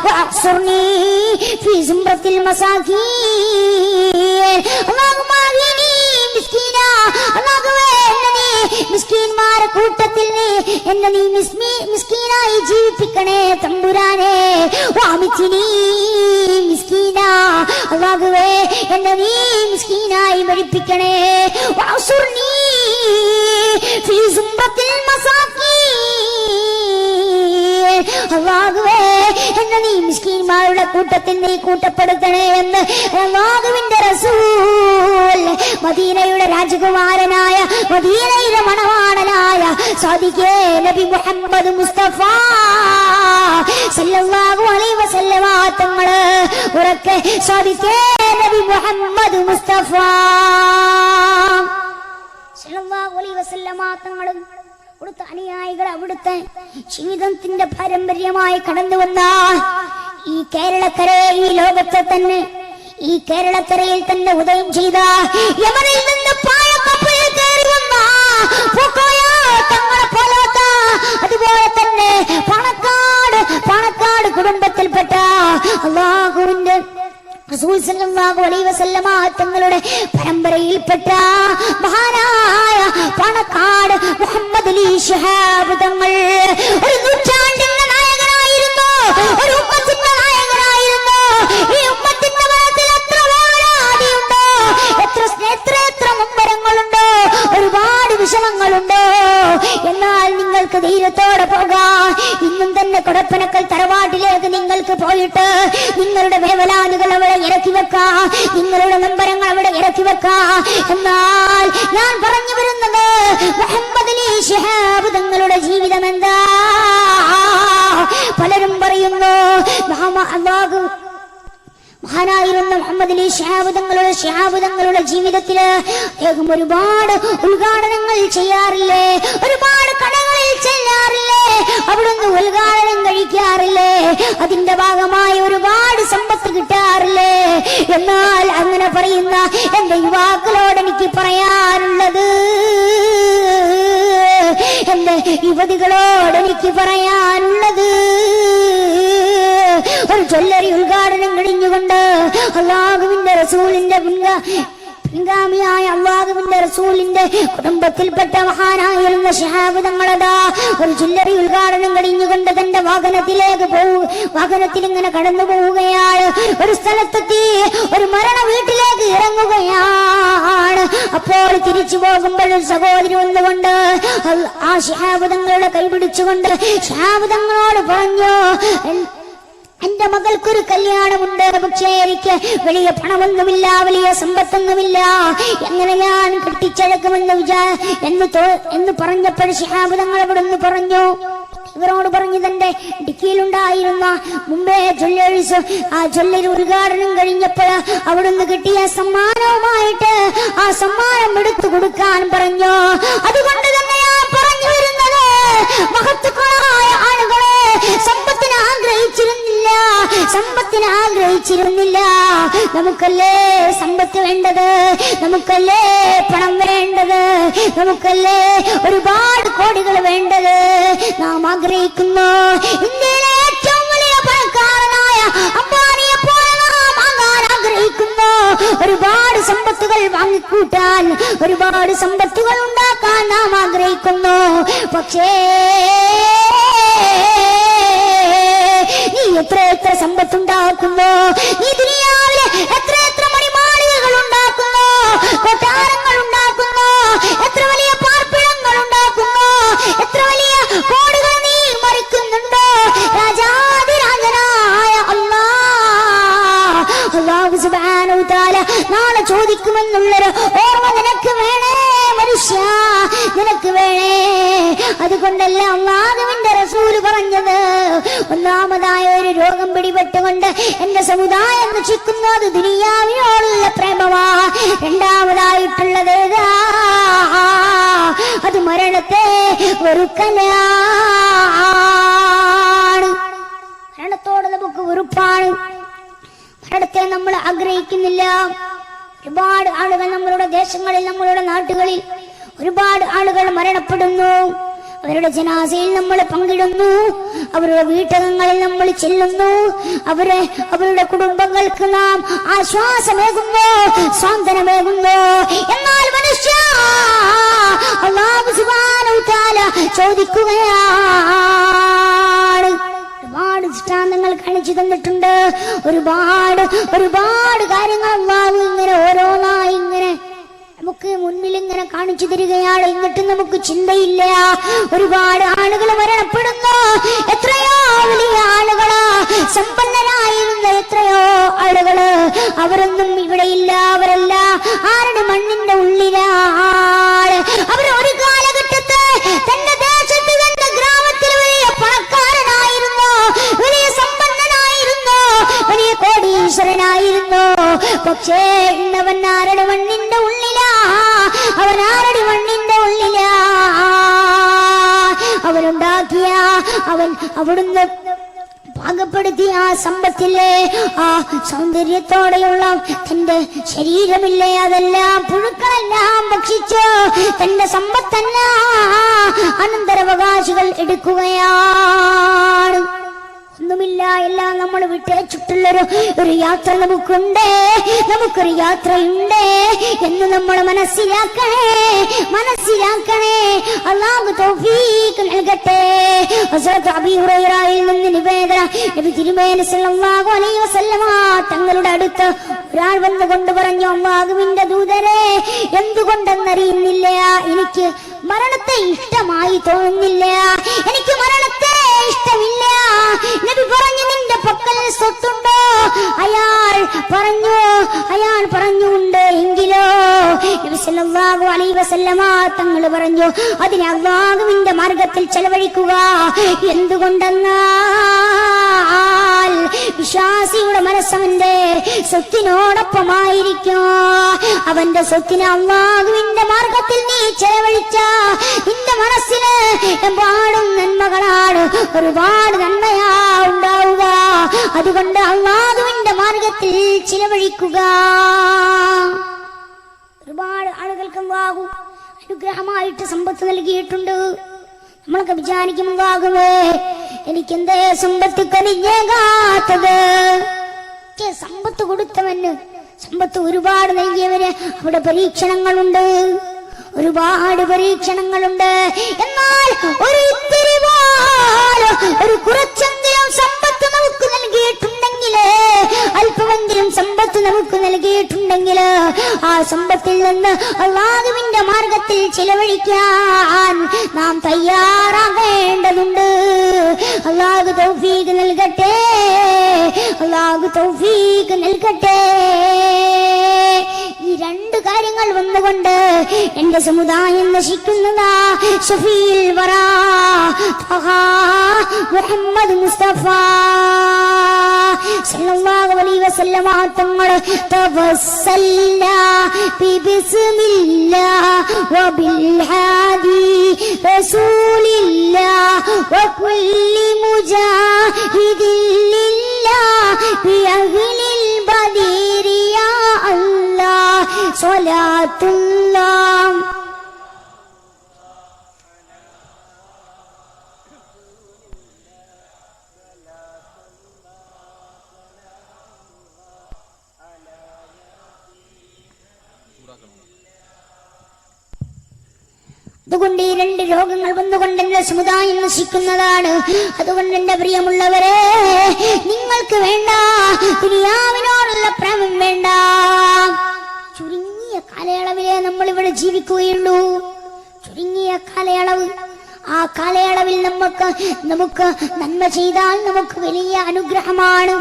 വഅഹ്സുർനി ഫീ സുംറത്തിൽ മസാകീൻ. അല്ലാഹുമ്മ മിസ്കീന, അല്ലാഹുവേ എന്നെ നീ മിസ്കീന്മാരെ കൂട്ടത്തിൽ എന്നെ നീ മിസ്കീനായി ജീവിപ്പിക്കണേ തമ്പുരാനെ. വഅമിത്നി മിസ്കീന, അല്ലാഹുവേ എന്നെ നീ മിസ്കീനായി മരിപ്പിക്കണേ. വഅഹ്സുർനി ഫീ സുംറത്തിൽ മസാകീൻ, അല്ലാഹുവേ എന്നെ നീ മിസ്കീന്മാരുടെ കൂട്ടത്തിൽ നീ കൂട്ടപ്പെടുത്തണേ എന്ന് അല്ലാഹുവിന്റെ റസൂൽ മദീനയുടെ രാജകുമാരനായ, മദീനയിലെ മണവാളനായ സാദിഖേ നബി മുഹമ്മദ് മുസ്തഫ സല്ലല്ലാഹു അലൈഹി വസല്ലം തങ്ങള് ഉറക്കെ സാദിഖേ നബി മുഹമ്മദ് മുസ്തഫ സല്ലല്ലാഹു അലൈഹി വസല്ലം തങ്ങളും അവിടുത്തെ അനുയായികൾ അവിടുത്തെ ജീവിതത്തിന്റെ പാരമ്പര്യമായി കടന്നു വന്ന ഈ കേരളക്കരയെ, ഈ ലോകത്തെ തന്നെ, ഈ കേരളക്കരയിൽ തന്നെ ഉദയം ചെയ്ത, യമനിൽ നിന്ന് പായക്കപ്പലിൽ കയറി വന്ന തങ്ങളെ പോലാത്ത, അതുപോലെ തന്നെ പണക്കാട് കുടുംബത്തിൽപ്പെട്ട അല്ലാഹുവിന്റെ റസൂൽ സല്ലല്ലാഹു അലൈഹി വസല്ലം തങ്ങളുടെ പരമ്പരയിൽപ്പെട്ട മഹാനായ പണക്കാട് മുഹമ്മദ് അലി ശിഹാബ് തങ്ങൾ ഒരു നൂറ്റാണ്ടിന്റെ നായകനായിരുന്നു, ഒരു ഉമ്മത്തിന്റെ നായകനായിരുന്നു. ഈ ഉമ്മത്തിന്റെ മനസ്സിൽ എത്ര വേവലാതിയുണ്ടോ, എത്ര മുമ്പരങ്ങളുണ്ടോ, ഒരുപാട് വിഷമങ്ങളുണ്ടോ. എന്നാൽ നിങ്ങൾക്ക് ധൈര്യത്തോടെ പോകാം. ഇന്നും തന്നെ കൊടപ്പനക്കൽ തറവാട്ടിലേക്ക് നിങ്ങൾക്ക് പോയിട്ട് നിങ്ങളുടെ വേവലാനുകൾ അവിടെ ഇറക്കി വെക്കാം, നിങ്ങളുടെ നമ്പരങ്ങൾ അവിടെ ഇറക്കി വെക്കാം. എന്നാൽ ഞാൻ പറഞ്ഞു വരുന്നത് മുഹമ്മദ് അലി ശിഹാബ് തങ്ങളുടെ ജീവിതം എന്താ? പലരും പറയുന്നു അല്ലാഹു മഹാനായിരുന്ന മുഹമ്മദ് അലി ശിഹാബ് തങ്ങളുടെ ജീവിതത്തില് അദ്ദേഹം ഒരുപാട് ഉദ്ഘാടനങ്ങൾ ചെയ്യാറില്ലേ, ഒരുപാട് കടകളിൽ ചെല്ലാറില്ലേ, അവിടുന്ന് ഉദ്ഘാടനം കഴിക്കാറില്ലേ, അതിന്റെ ഭാഗമായി ഒരുപാട് സമ്പത്ത് കിട്ടാറില്ലേ. എന്നാൽ അങ്ങനെ പറയുന്ന എന്റെ യുവാക്കളോട് എനിക്ക് പറയാനുള്ളത്, എന്റെ യുവതികളോട് എനിക്ക് പറയാനുള്ളത്, ഒരു ജ്വല്ലറി ഉദ്ഘാടനം കഴിഞ്ഞുകൊണ്ട് അല്ലാഹുവിന്റെ റസൂലിന്റെ പിൻഗാമിയായ അല്ലാഹുവിന്റെ റസൂലിന്റെ കുടുംബത്തിൽപ്പെട്ട മഹാനായിരുന്ന ശിഹാബ് തങ്ങളതാ ഒരു ജ്വല്ലറി ഉദ്ഘാടനം കഴിഞ്ഞുകൊണ്ട് തന്റെ വാഹനത്തിൽ ഇങ്ങനെ കടന്നു പോവുകയാണ്. ഒരു സ്ഥലത്തെത്തി ഒരു മരണ വീട്ടിലേക്ക് ഇറങ്ങുകയാണ്. അപ്പോൾ തിരിച്ചു പോകുമ്പോൾ ഒരു സഹോദരി വന്നുകൊണ്ട് ആ ശിഹാബ് തങ്ങളുടെ കൈ പിടിച്ചുകൊണ്ട് ശിഹാബ് തങ്ങളോട് പറഞ്ഞു, എന്റെ മകൾക്കൊരു കല്യാണമുണ്ട്, പക്ഷേ എനിക്ക് വലിയ പണമൊന്നുമില്ല, വലിയ സമ്പത്തൊന്നുമില്ല, എങ്ങനെ ഞാൻ കെട്ടിച്ചഴക്കുമെന്ന് എന്ന് പറഞ്ഞപ്പോൾ ശിഹാബ് തങ്ങൾ അവിടുന്ന് പറഞ്ഞു, ഇവരോട് പറഞ്ഞു, തന്റെ ഡിക്കിയിലുണ്ടായിരുന്ന മുമ്പേ ജ്വല്ലറി ഉദ്ഘാടനം കഴിഞ്ഞപ്പോൾ അവിടുന്ന് കിട്ടിയ സമ്മാനവുമായിട്ട് ആ സമ്മാനം എടുത്തു കൊടുക്കാൻ പറഞ്ഞു. അതുകൊണ്ട് തന്നെ ഞാൻ പറഞ്ഞു വരുന്നത്, മഹത്തുക്കളായ ആളുകളെ സമ്പത്തിനെ ആഗ്രഹിച്ചിരുന്നില്ല. നമുക്കല്ലേ സമ്പത്ത് വേണ്ടത്, നമുക്കല്ലേ പണം വേണ്ടത്, നമുക്കല്ലേ ഒരുപാട് കോടികൾ വേണ്ടത്. നാം ആഗ്രഹിക്കുന്നു ഇന്ത്യയിലെ ഏറ്റവും വലിയ പണക്കാരനായ അംബാനിയെ പോലെ നാം ആകാൻ ആഗ്രഹിക്കുന്നു. ഒരുപാട് സമ്പത്തുകൾ വാങ്ങിക്കൂട്ടാൻ, ഒരുപാട് സമ്പത്തുകൾ ഉണ്ടാക്കാൻ നാം ആഗ്രഹിക്കുന്നു. പക്ഷേ നീ എത്ര സമ്പത്തുണ്ടാക്കുന്നു, നീ ദുനിയാവിലെ എത്ര മണിമാളികകൾ ഉണ്ടാക്കുന്നു, കൊട്ടാരങ്ങൾ ഉണ്ടാക്കുന്നു, എത്ര വലിയ പാർപ്പിടങ്ങൾ ഉണ്ടാക്കുന്നു, എത്ര വലിയ കോടികൾ നീ മറിക്കുന്നുണ്ടോ. രാജാതിരാജനായ അല്ലാഹു സുബ്ഹാനഹു വ തആല നാളെ ചോദിക്കുമെന്നുള്ളൊരു ഓർമ്മ നിനക്ക് വേണേ മനുഷ്യ, നിനക്ക് വേണേ. അതുകൊണ്ടല്ല അല്ലാഹുവിന്റെ റസൂൽ പറഞ്ഞത്, ഒന്നാമതായ ഒരു രോഗം പിടിപെട്ടുകൊണ്ട് എന്റെ സമുദായം നശിക്കുന്നത് ദുനിയാവിനോടുള്ള പ്രേമമാ. രണ്ടാമതായിട്ടുള്ളത് അത് മരണത്തെ വെറുക്കലാണ്. മരണത്തോട് നമുക്ക് വെറുപ്പാണ്, മരണത്തെ നമ്മൾ ആഗ്രഹിക്കുന്നില്ല. ഒരുപാട് ആളുകൾ നമ്മളുടെ ദേശങ്ങളിൽ, നമ്മളുടെ നാട്ടുകളിൽ ഒരുപാട് ആളുകൾ മരണപ്പെടുന്നു. അവരുടെ ജനാസയിൽ നമ്മൾ പങ്കിടുന്നു, അവരുടെ വീട്ടകങ്ങളിൽ നമ്മൾ ചെല്ലുന്നു, അവരുടെ കുടുംബങ്ങൾക്ക് നാം ആശ്വാസമേകുന്നു, സാന്ത്വനമേകുന്നു. എന്നാൽ മനുഷ്യ അല്ലാഹു സുബ്ഹാനഹു വ തആല ചോദിക്കുകയാണ്. ഒരുപാട് ദൃഷ്ടാന്തങ്ങൾ കാണിച്ചു തന്നിട്ടുണ്ട്, ഒരുപാട് കാര്യങ്ങൾ അല്ലാഹു ഇങ്ങനെ ഓരോന്നായി ഇങ്ങനെ നമുക്ക് മുന്നിൽ ഇങ്ങനെ കാണിച്ചു തരികയാണ്. എന്നിട്ട് നമുക്ക് ചിന്തയില്ല. ഒരുപാട് ആളുകൾ മരണപ്പെടുന്നു, എത്രയോ വലിയ ആളുകള്, സമ്പന്നരായിരുന്ന എത്രയോ ആളുകള്, അവരൊന്നും ഇവിടെയില്ല. അവരല്ല ആരുടെ മണ്ണിന്റെ ഉള്ളിലാണ്. അവർ ഒരു കാലഘട്ടത്ത് തന്റെ ദേശത്ത്, തന്റെ ഗ്രാമത്തിൽ വലിയ പണക്കാരനായിരുന്നു, വലിയ സമ്പന്നനായിരുന്നു, വലിയ കോടീശ്വരനായിരുന്നു. പക്ഷേ ഇന്നവൻ ആരുടെ മണ്ണിന്റെ ഉള്ളിലാ, അവൻ ആരുടെ മണ്ണിന്റെ ഉള്ളിലാ. അവനുണ്ടാക്കിയ, അവിടുന്ന് പാകപ്പെടുത്തിയ ആ സമ്പത്തില്ലേ, ആ സൗന്ദര്യത്തോടെയുള്ള തന്റെ ശരീരമില്ലേ, അതെല്ലാം പുഴുക്കളെല്ലാം ഭക്ഷിച്ചു. തന്റെ സമ്പത്തെല്ലാം അനന്തരാവകാശികൾ എടുക്കുകയാണ്. ഒന്നുമില്ല, എല്ലാം നമ്മൾ വിട്ടേച്ചിട്ടുള്ളൊരു യാത്ര നമുക്കുണ്ട്, നമുക്കൊരു യാത്രയുണ്ട് എന്ന് നമ്മൾ മനസ്സിലാക്കണേ. അല്ലാഹു തൗഫീഖ് നൽകട്ടെ. ഹസ്രത്ത് അബീ ഹുറൈറയിൽ നിന്ന് നിവേദനം, നബി തിരുമേനി സല്ലല്ലാഹു അലൈഹി വസല്ലമ തങ്ങളുടെ അടുത്ത് ഒരാൾ വന്നുകൊണ്ട് പറഞ്ഞു, അല്ലാഹുവിന്റെ ദൂതരെ, എന്തുകൊണ്ടെന്നറിയുന്നില്ല, എനിക്ക് മരണത്തെ ഇഷ്ടമായി തോന്നുന്നില്ല, എനിക്ക് മരണത്തെ ഇഷ്ടമില്ല. നബി പറഞ്ഞു, നിന്റെ പക്കൽ സ്വത്തുണ്ടോ? അയാൾ പറഞ്ഞുണ്ട്. എങ്കിലോ നബി സല്ലല്ലാഹു അലൈഹി വസല്ലമ തങ്ങൾ പറഞ്ഞു, അതിനെ അല്ലാഹുവിന്റെ മാർഗത്തിൽ ചെലവഴിക്കുക. എന്തുകൊണ്ടെന്നാ വിശ്വാസിയുടെ മനസ്സവന്റെ സ്വത്തിനോടൊപ്പമായിരിക്കും. അവന്റെ സ്വത്തിനെ അല്ലാഹുവിന്റെ മാർഗത്തിൽ നീ ചെലവഴിച്ച നിന്റെ മനസ്സിന് എമ്പാടും നന്മകളാണ്, ഒരുപാട് നന്മയാ ഉണ്ടാവുക. അതുകൊണ്ട് അല്ലാഹുവിന്റെ മാർഗത്തിൽ ചിലവഴിക്കുക. ഒരുപാട് ആളുകൾക്ക് അല്ലാഹു അനുഗ്രഹമായിട്ട് സമ്പത്ത് നൽകിയിട്ടുണ്ട്. നമ്മളൊക്കെ വിചാരിക്കും അല്ലാഹുവേ എനിക്കെന്തേ സമ്പത്ത് കനിഞ്ഞേകാത്തത്. സമ്പത്ത് കൊടുത്തവന്, സമ്പത്ത് ഒരുപാട് നൽകിയവന് അവിടെ പരീക്ഷണങ്ങളുണ്ട്, ഒരുപാട് പരീക്ഷണങ്ങളുണ്ട്. എന്നാൽ ഒരു ഇത്തിരി പോലും, ഒരു കുറച്ചെങ്കിലും സമ്പത്ത് നമുക്ക് നൽകിയിട്ടുണ്ടെങ്കിൽ, അല്പമെങ്കിലും സമ്പത്ത് നമുക്ക് നൽകിയിട്ടുണ്ടെങ്കിൽ ആ സമ്പത്തിൽ നിന്ന് അല്ലാഹുവിന്റെ മാർഗത്തിൽ ചിലവഴിക്കാൻ നാം തയ്യാറാകേണ്ടതുണ്ട്. അല്ലാഹു തൗഫീഖ് നൽകട്ടെ, അല്ലാഹു തൗഫീഖ് നൽകട്ടെ. ഈ രണ്ട് കാര്യങ്ങൾ വന്നുകൊണ്ട് എന്റെ സമുദായം നശിക്കുന്നതാ. ഷഫീൽ വറാ മുഹമ്മദ് മുസ്തഫ സല്ലല്ലാഹു അലൈഹി വസല്ലമ തങ്ങൾ തവസ്സൽനാ ബിസ്മില്ലാഹ് വബിൽ ഹാദി റസൂലില്ലാഹ് വകുല്ലി മുജാഹിദിൻ ലില്ലാഹ് ബിഅഹ്ലിൽ ബദീരി യാ അല്ലാഹ് സ്വലാത്തുല്ലാഹ്. അതുകൊണ്ട് ഈ രണ്ട് രോഗങ്ങൾ വന്നുകൊണ്ട് എന്റെ സമുദായം നശിക്കുന്നതാണ്. അതുകൊണ്ട് എന്റെ പ്രിയമുള്ളവരെ, നിങ്ങൾക്ക് വേണ്ട ദുനിയാവിനോടുള്ള പ്രേമം വേണ്ട. ചുരുങ്ങിയ കാലയളവിലേ നമ്മൾ ഇവിടെ ജീവിക്കുകയുള്ളൂ. ചുരുങ്ങിയ കാലയളവ്. ആ കാലയളവിൽ നമുക്ക് നന്മ ചെയ്താൽ നമുക്ക് വലിയ അനുഗ്രഹമാണ്.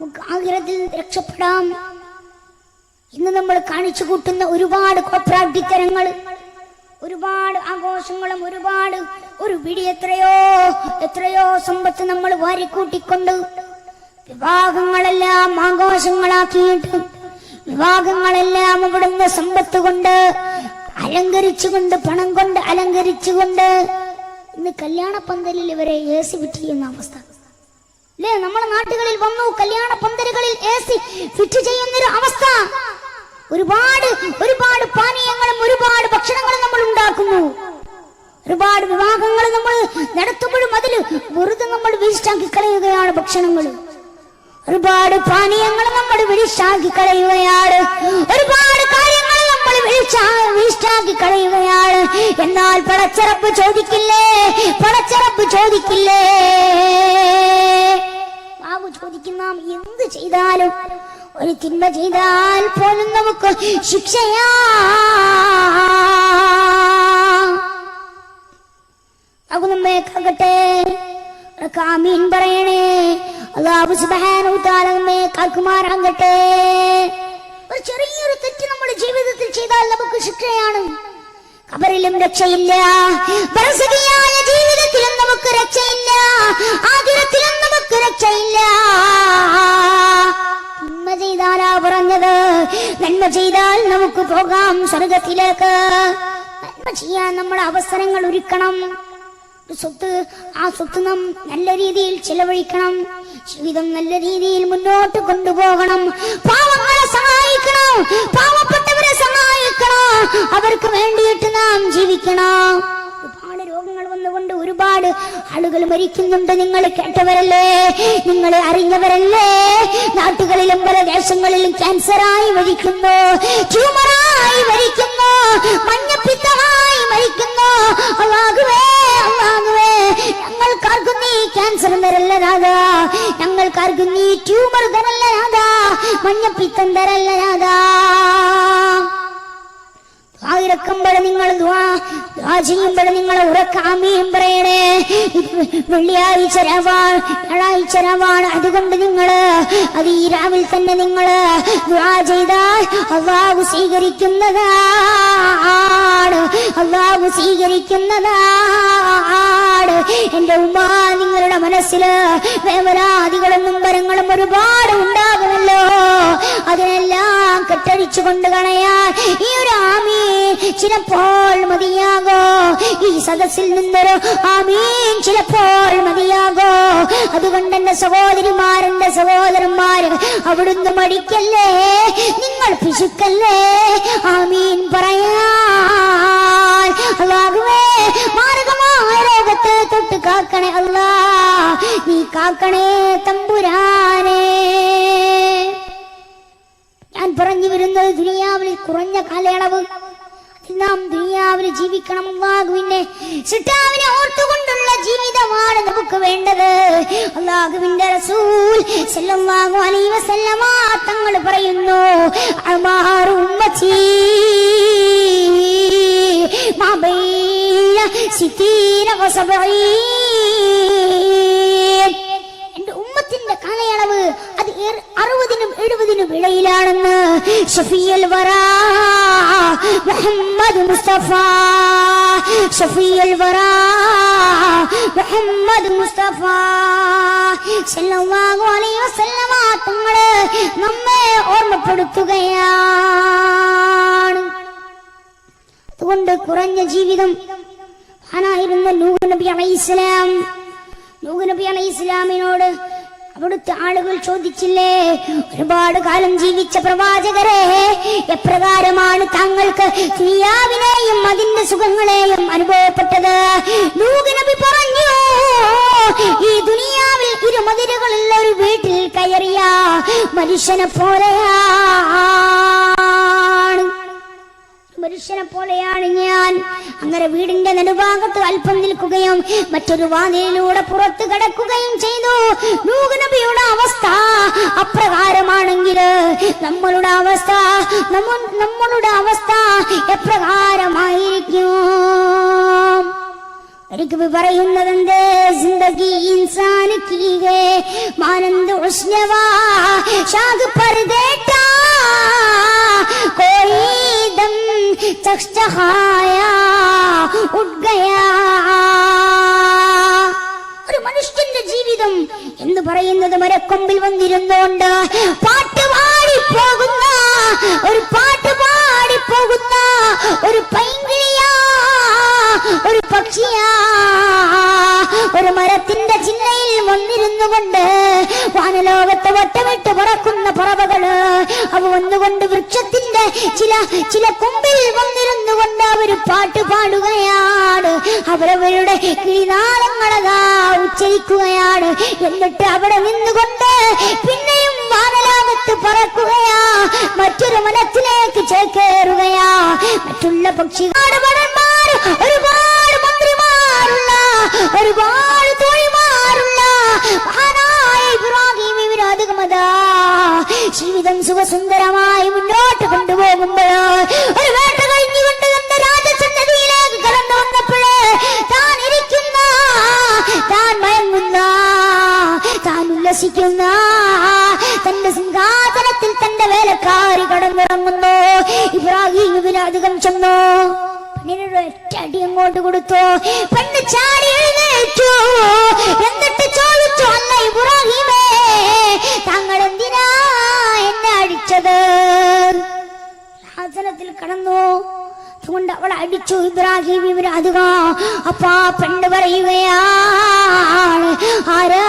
നമുക്ക് ആഖിറത്തിൽ രക്ഷപ്പെടാം. ഇന്ന് നമ്മൾ കാണിച്ചു കൂട്ടുന്ന ഒരുപാട് കോപ്രാഡിത്തരങ്ങൾ, ഒരുപാട് ആഘോഷങ്ങളും, ഒരു പിടി എത്രയോ സമ്പത്ത് നമ്മൾ വാരിക്കൂട്ടിക്കൊണ്ട് വിവാഹങ്ങളെല്ലാം ആഘോഷങ്ങളാക്കിയിട്ട്, വിവാഹങ്ങളെല്ലാം ഇവിടുന്ന് സമ്പത്ത് കൊണ്ട് അലങ്കരിച്ചുകൊണ്ട്, പണം കൊണ്ട് അലങ്കരിച്ചുകൊണ്ട് ഇന്ന് കല്യാണ പന്തലിൽ ഇവരെ AC ഫിറ്റ് ചെയ്യുന്ന അവസ്ഥ അല്ലേ? നമ്മുടെ നാട്ടുകളിൽ വന്നു കല്യാണ പന്തലുകളിൽ AC ഫിറ്റ് ചെയ്യുന്നൊരു അവസ്ഥ. ഒരുപാട് പാനീയങ്ങളും ഒരുപാട് ഭക്ഷണങ്ങളും നമ്മൾ ഉണ്ടാക്കുന്നു. ഒരുപാട് വിവാഹങ്ങൾ നമ്മൾ നടത്തുമ്പോഴും അതിൽ വെറുതെ നമ്മൾ വേസ്റ്റാക്കി കളയുകയാണ് ഭക്ഷണങ്ങൾ. ഒരുപാട് പാനീയങ്ങൾ നമ്മൾ വേസ്റ്റാക്കി കളയുകയാണ്. ഒരുപാട് കാര്യങ്ങൾ നമ്മൾ വേസ്റ്റാക്കി കളയുകയാണ്. എന്നാൽ പടച്ചറപ്പ് ചോദിക്കില്ലേ? ബാബു ചോദിക്കും, നാം എന്ത് ചെയ്താലും, ഒരു തിന്മ ചെയ്താൽ പോലും നമുക്ക് ശിക്ഷയാ. നമ്മെ കാക്കട്ടെ, ആമീൻ പറയണേ. അല്ലാഹു സുബ്ഹാനഹു തആല നമ്മെ കാക്കുമാറാകട്ടെ. ഒരു ചെറിയൊരു തെറ്റ് നമ്മുടെ ജീവിതത്തിൽ ചെയ്താൽ നമുക്ക് ശിക്ഷയാണ്. ഖബറിലും രക്ഷയില്ല, ബർസഖിയായ ജീവിതത്തിലും നമുക്ക് രക്ഷയില്ല, ആഖിറത്തിലും നമുക്ക് രക്ഷയില്ല. നന്മ ചെയ്താലാ പറഞ്ഞത്, നന്മ ചെയ്താൽ നമുക്ക് പോകാം സ്വർഗത്തിലേക്ക്. നന്മ ചെയ്യാൻ നമ്മുടെ അവസരങ്ങൾ ഒരുക്കണം. ആ സ്വത്ത് നാം നല്ല രീതിയിൽ ചെലവഴിക്കണം. ജീവിതം നല്ല രീതിയിൽ മുന്നോട്ട് കൊണ്ടുപോകണം. പാവങ്ങളെ സഹായിക്കണം, പാവപ്പെട്ടവരെ സഹായിക്കണം. അവർക്ക് വേണ്ടിയിട്ട് നാം ജീവിക്കണം. ഒരുപാട് രോഗങ്ങൾ വന്നുകൊണ്ട് ഒരുപാട് ആളുകൾ മരിക്കുന്നുണ്ട്. നിങ്ങൾ കേട്ടവരല്ലേ, നിങ്ങൾ അറിഞ്ഞവരല്ലേ? നാട്ടുകളിലും പല ദേശങ്ങളിലും ക്യാൻസറായി മരിക്കുന്നു, ട്യൂമറായി മരിക്കുന്നു, മഞ്ഞപ്പിത്തമായി മരിക്കുന്നു. അല്ലാഹുവേ, ഞങ്ങൾക്കാർക്കും നീ ക്യാൻസർ തരല്ല രാധാ, ഞങ്ങൾക്കാർക്കും നീ ട്യൂമർ തരല്ല രാധാ, മഞ്ഞപ്പിത്തം തരല്ല രാധാ. ആയിരക്കമ്പഴ നിങ്ങൾ ദുആ ചെയ്യുമ്പോൾ നിങ്ങൾ ഉറക്കെ ആമീൻ പറയണേ. വെള്ളിയാഴ്ച രാവാണ്, അതുകൊണ്ട് നിങ്ങൾ അത് ഈ രാവിൽ തന്നെ നിങ്ങൾ ദുആ ചെയ്താൽ അല്ലാഹു സ്വീകരിക്കുന്നതാണ്. അല്ലാഹു സ്വീകരിക്കുന്നതാണ്. എന്റെ ഉമ്മ, നിങ്ങളുടെ മനസ്സില് വേവലാദികളും പരങ്ങളും ഒരുപാട് ഉണ്ടാകുമല്ലോ. അതിനെല്ലാം കെട്ടഴിച്ചു കൊണ്ട് കളയാൻ ഈ ഒരു ആമീൻ ചിലപ്പോൾ മതിയാകോ. ഈ സദസ്സിൽ നിന്നൊരു ആമീൻ ചിലപ്പോൾ മതിയാകോ. അതുകൊണ്ട് എന്റെ സഹോദരിമാരെന്റെ സഹോദരന്മാര്, അവിടുന്ന് മടിക്കല്ലേ, നിങ്ങൾ പിശുക്കല്ലേ ആമീൻ പറയാൻ. അല്ലാഹുവേ, മാരകമായ രോഗത്തെ തൊട്ട് കാക്കണേ അല്ലാ, നീ കാക്കണേ തമ്പുരാനെ. ഞാൻ പറഞ്ഞു വരുന്നത്, ദുനിയാവിൽ കുറഞ്ഞ കാലയളവ് നാം ദുനിയാവിൽ ജീവിക്കണം. അല്ലാഹുവിനെ സിട്ടാവിനെ ഓർത്തുകൊണ്ടുള്ള ജീവിതമാണ് നമുക്ക് വേണ്ടത്. അല്ലാഹുവിന്റെ റസൂൽ സല്ലല്ലാഹു അലൈഹി വസല്ലമ തങ്ങൾ പറയുന്നു, അമാറു ഉമ്മത്തി മാ ബൈന സിത്തീന വസബഈൻ. എന്റെ ഉമ്മത്തിന്റെ കാലയളവ് അത് 60-നും 70-നും ഇടയിലാണെന്ന് ഷഫീഉൽ വറാ മുഹമ്മദ് മുസ്തഫ, ഷഫീഉൽ വറാ മുഹമ്മദ് മുസ്തഫ സല്ലല്ലാഹു അലൈഹി വസല്ലമ തങ്ങൾ നമ്മെ ഓർമ്മപ്പെടുത്തുകയാണ്. അതുകൊണ്ട് കുറഞ്ഞ ജീവിതം ആനായിരുന്ന നൂഹ് നബി അലൈഹിസ്സലാം. നൂഹ് നബി അലൈഹിസ്സലാമിനോട് അവിടുത്തെ ആളുകൾ ചോദിച്ചില്ലേ, ഒരുപാട് കാലം ജീവിച്ച പ്രവാചകരെ, എപ്രകാരമാണ് താങ്കൾക്ക് ദുനിയാവിനെയും അതിന്റെ സുഖങ്ങളെയും അനുഭവപ്പെട്ടത്? നൂഹ് നബി പറഞ്ഞു, ഈ ദുനിയാവിൽ ഇരുമതിലുകളുള്ള ഒരു വീട്ടിൽ കയറിയ മനുഷ്യനെ പോലെയാണ് ഞാൻ. അങ്ങനെ വീടിന്റെ നെടുഭാഗത്ത് അല്പം നിൽക്കുകയും മറ്റൊരു വാതിലിലൂടെ പുറത്തു കടക്കുകയും ചെയ്തു. നൂഹ് നബിയുടെ അവസ്ഥ അപ്രകാരമാണെങ്കിൽ നമ്മളുടെ അവസ്ഥ എപ്രകാരമായിരിക്കും? എനിക്ക് പറയുന്നതെന്ത്, ജിന്ദഗി ഇൻസാൻ की है मानंद उस्नवा शाग पर देता कोई दम चखचखाया उठ गया. ഒരു മനുഷ്യന്റെ ജീവിതം എന്ന് പറയുന്നത് മരക്കൊമ്പിൽ വന്നിരുന്നുകൊണ്ട് പാട്ട് പാടിപ്പോകുന്ന ഒരു പൈങ്കിളിയാ, ഒരു പക്ഷിയാ, ഒരു മരത്തിന്റെ ചില്ലയിൽ വന്നിരുന്നു കൊണ്ട് വാനലോകത്ത് വട്ടമിട്ട് പറക്കുന്ന പറവകള് അവ വന്നുകൊണ്ട് വൃക്ഷത്തിന്റെ ചില കൊമ്പിൽ വന്നിരുന്നു കൊണ്ട് അവര് പാട്ട് പാടുകയാണ്. അവരവരുടെ കിളിനാളങ്ങളതാ ഉച്ചരിക്കുകയാണ്. എന്നിട്ട് അവിടെ നിന്നുകൊണ്ട് പിന്നെയും വാനലോകത്ത് പറക്കുകയാ, മറ്റൊരു മനത്തിലേക്ക് ചേക്കേറുകയാ. മറ്റുള്ള പക്ഷികളുടെ ഒരുപാട് മന്ത്രിമാരുള്ള, ഒരുപാട് തോഴിമാരുള്ള മഹാനായ ഇബ്രാഹിം ഇബ്നു അദ്ഹമദാ ജീവിതം സുഖസുന്ദരമായി മുന്നോട്ട് കൊണ്ടുപോകുമ്പോൾ ഒരു വേട്ട കഴിഞ്ഞുകൊണ്ട് തന്റെ രാജസന്നതിയിലേക്ക് കടന്നു വന്നപ്പോഴേ താൻ ഇരിക്കുന്ന, താൻ മയങ്ങുന്ന, താൻ ഉല്ലസിക്കുന്ന തന്റെ സിംഹാസനത്തിൽ തന്റെ വേലക്കാരി കടന്നിറങ്ങുന്നു. ഇബ്രാഹിം ഇബ്നു അദ്ഹം ചെന്നു ഒറ്റടി അങ്ങോട്ട് കൊടുത്തു. പെണ്ണ് ചാടി എഴുന്നേറ്റു. എന്നിട്ട് ചോദിച്ചു, അല്ല ഇബ്രാഹിമേ, താങ്കൾ എന്തിനാ എന്നെ അടിച്ചത്? ആസനത്തിൽ കടന്നു. അതുകൊണ്ട് അവൾ അടിച്ചു ഇബ്രാഹിം ഇബ്നു അദ്ഹം. അപ്പൊ ആ പെണ്ണ് പറയുകയാണ്, ആരാ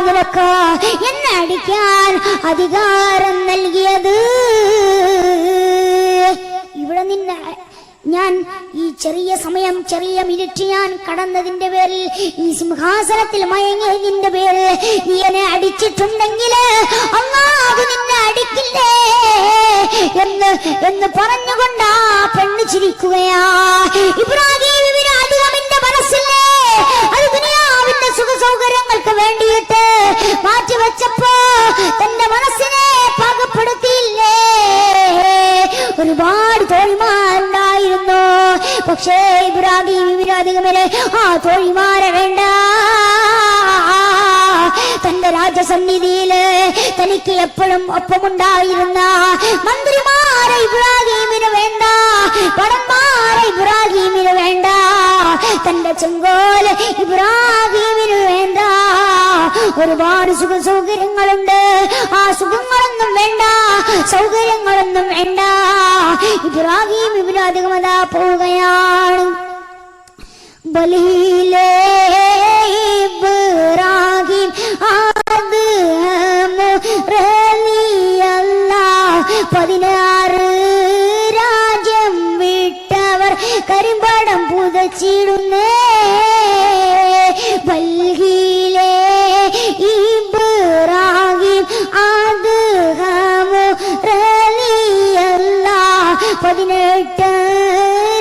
നിനക്ക് എന്നെ അടിക്കാൻ അധികാരം നൽകിയത്? ഇവിടെ നിന്നെ ഞാൻ ഈ ചെറിയ സമയം, ചെറിയ മിനിറ്റ് ഞാൻ കടന്നതിന്റെ പേരിൽ, ഈ സിംഹാസനത്തിൽ മയങ്ങിയതിന്റെ പേരിൽ നീ എന്നെ അടിച്ചിട്ടുണ്ടെങ്കിൽ അല്ലാഹു നിന്നെ അടിക്കില്ലേ എന്ന് പറഞ്ഞുകൊണ്ട് ആ പെണ്ണ് ചിരിക്കുകയാ. ഇബ്രാഹിം ഇബ്നു അദ്ഹമിന്റെ മനസ്സിലെ അത് ദുനിയാവിന്റെ സുഖ സൗകര്യങ്ങൾക്ക് വേണ്ടിയിട്ട് മാറ്റിവെച്ചപ്പോ തന്റെ മനസ്സിനെ പാകപ്പെടുത്തിയില്ലേ? ഒരുപാട് തോൽമാരുണ്ടായിരുന്നു. പക്ഷേ ഇബ്രാഹിം ഇബ്രാഹിം ഇബ്രാഹിമിലെ ആ തോഴിമാരെ വേണ്ട. തന്റെ രാജസന്നിധിയില് തനിക്ക് എപ്പോഴും ഒപ്പമുണ്ടായിരുന്ന മന്ത്രിമാരെ ഇബ്രാഹിമിന് വേണ്ട, പടന്മാരെ ഇബ്രാഹിമിന് വേണ്ട, തന്റെ ചെങ്കോല് ഇബ്രാഹിമിന് വേണ്ട. ഒരുപാട് സുഖ സൗകര്യങ്ങളുണ്ട്, ആ സുഖങ്ങളൊന്നും വേണ്ട, സൗകര്യങ്ങളൊന്നും വേണ്ട. ഇബ്രാഹിം ഇബ്രാഹിം അതാ പോവുകയാണ്. ബലിയിലെ ഇബ്രാഹിം ആദ്ഹം റളിയല്ലാഹ് 16 രാജ്യം വിട്ടവർ കരിമ്പടം പുതച്ചിടുന്നേ. ബലിയിലെ ഇബ്രാഹിം ആദ്ഹം റളിയല്ലാഹ് 18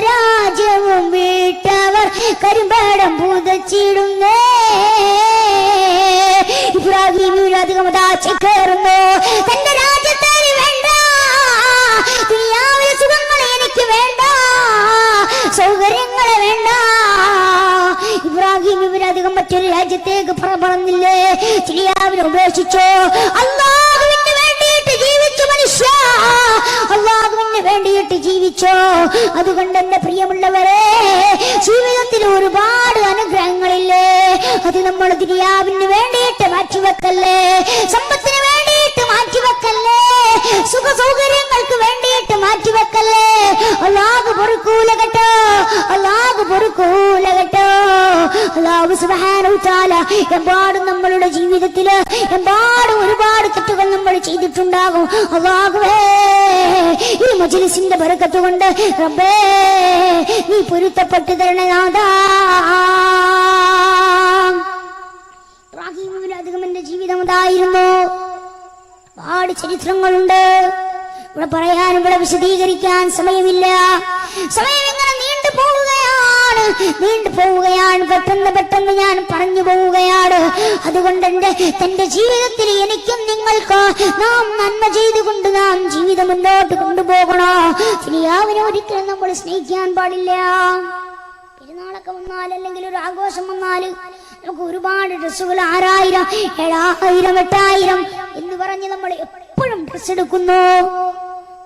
രാജ്യവും വിട്ടവർ കരിമ്പടം പുതച്ചിടുന്നേ. ഇബ്രാഹിം അധികം ചേർന്നു. തന്റെ രാജ്യത്തെ വേണ്ട, ദുനിയാവിലെ സുഖങ്ങളെ എനിക്ക് വേണ്ട, സൗകര്യങ്ങളെ വേണ്ട. ഇബ്രാഹിം ഇവരധികം മറ്റൊരു രാജ്യത്തേക്ക് പറന്നില്ലേ, ദുനിയാവിനെ ഉപേക്ഷിച്ചോ. അല്ലാഹുവിന് വേണ്ടിയിട്ട് ജീവിച്ചു മനുഷ്യ, അല്ലാഹുവിന് വേണ്ടിയിട്ട് ജീവിച്ചോ. അതുകൊണ്ട് എന്റെ പ്രിയമുള്ളവരെ, ജീവിതത്തിൽ ഒരുപാട് അനുഗ്രഹങ്ങളില്ലേ, അത് നമ്മൾ ദുനിയാവിന് വേണ്ടിയിട്ട് മാറ്റിവെക്കല്ലേ, സമ്പത്തിന് വേണ്ടിയിട്ട് മാറ്റിവെക്കല്ലേ, സുഖ സൗകര്യങ്ങൾക്ക് വേണ്ടിയിട്ട് മാറ്റിവെക്കല്ലേ. അല്ലാഹു പൊറുക്കൂല കേട്ടോ, അല്ലാഹു പൊറുക്കൂല കേട്ടോ. അല്ലാഹു സുബ്ഹാനഹു തആല എമ്പാടും നമ്മളുടെ ജീവിതത്തില് എമ്പാടും ഒരുപാട് തെറ്റുകൾ നമ്മൾ ചെയ്തിട്ടുണ്ടാകും. അല്ലാഹുവേ, ഈ മജ്‌ലിസിന്റെ ബറക്കത്ത് കൊണ്ട് റബ്ബേ നീ പൊരുത്തപ്പെട്ടു തരണേ നാഥാ. ഇബ്രാഹിം അധികമന്റെ ജീവിതം അതായിരുന്നു. ഒരുപാട് ചരിത്രങ്ങളുണ്ട്, ഇവിടെ പറയാൻ, ഇവിടെ വിശദീകരിക്കാൻ സമയമില്ല. സമയം ഇങ്ങനെ നീണ്ടു പോവുകയാണ്, പെട്ടെന്ന് ഞാൻ പറഞ്ഞു പോവുകയാണ്. അതുകൊണ്ട് തന്റെ ജീവിതത്തിൽ എനിക്കും നിങ്ങൾക്ക് നാം നന്മ ചെയ്തുകൊണ്ട് നാം ജീവിതം മുന്നോട്ട് കൊണ്ടുപോകണോ. ദുനിയാവിനെ ഒരിക്കലും നമ്മൾ സ്നേഹിക്കാൻ പാടില്ല. പെരുന്നാളൊക്കെ വന്നാൽ, അല്ലെങ്കിൽ ഒരു ആഘോഷം വന്നാൽ നമുക്ക് ഒരുപാട് ഡ്രസ്സുകൾ 6000, 7000, 8000 എന്ന് പറഞ്ഞ് നമ്മൾ എപ്പോഴും ഡ്രസ് എടുക്കുന്നു.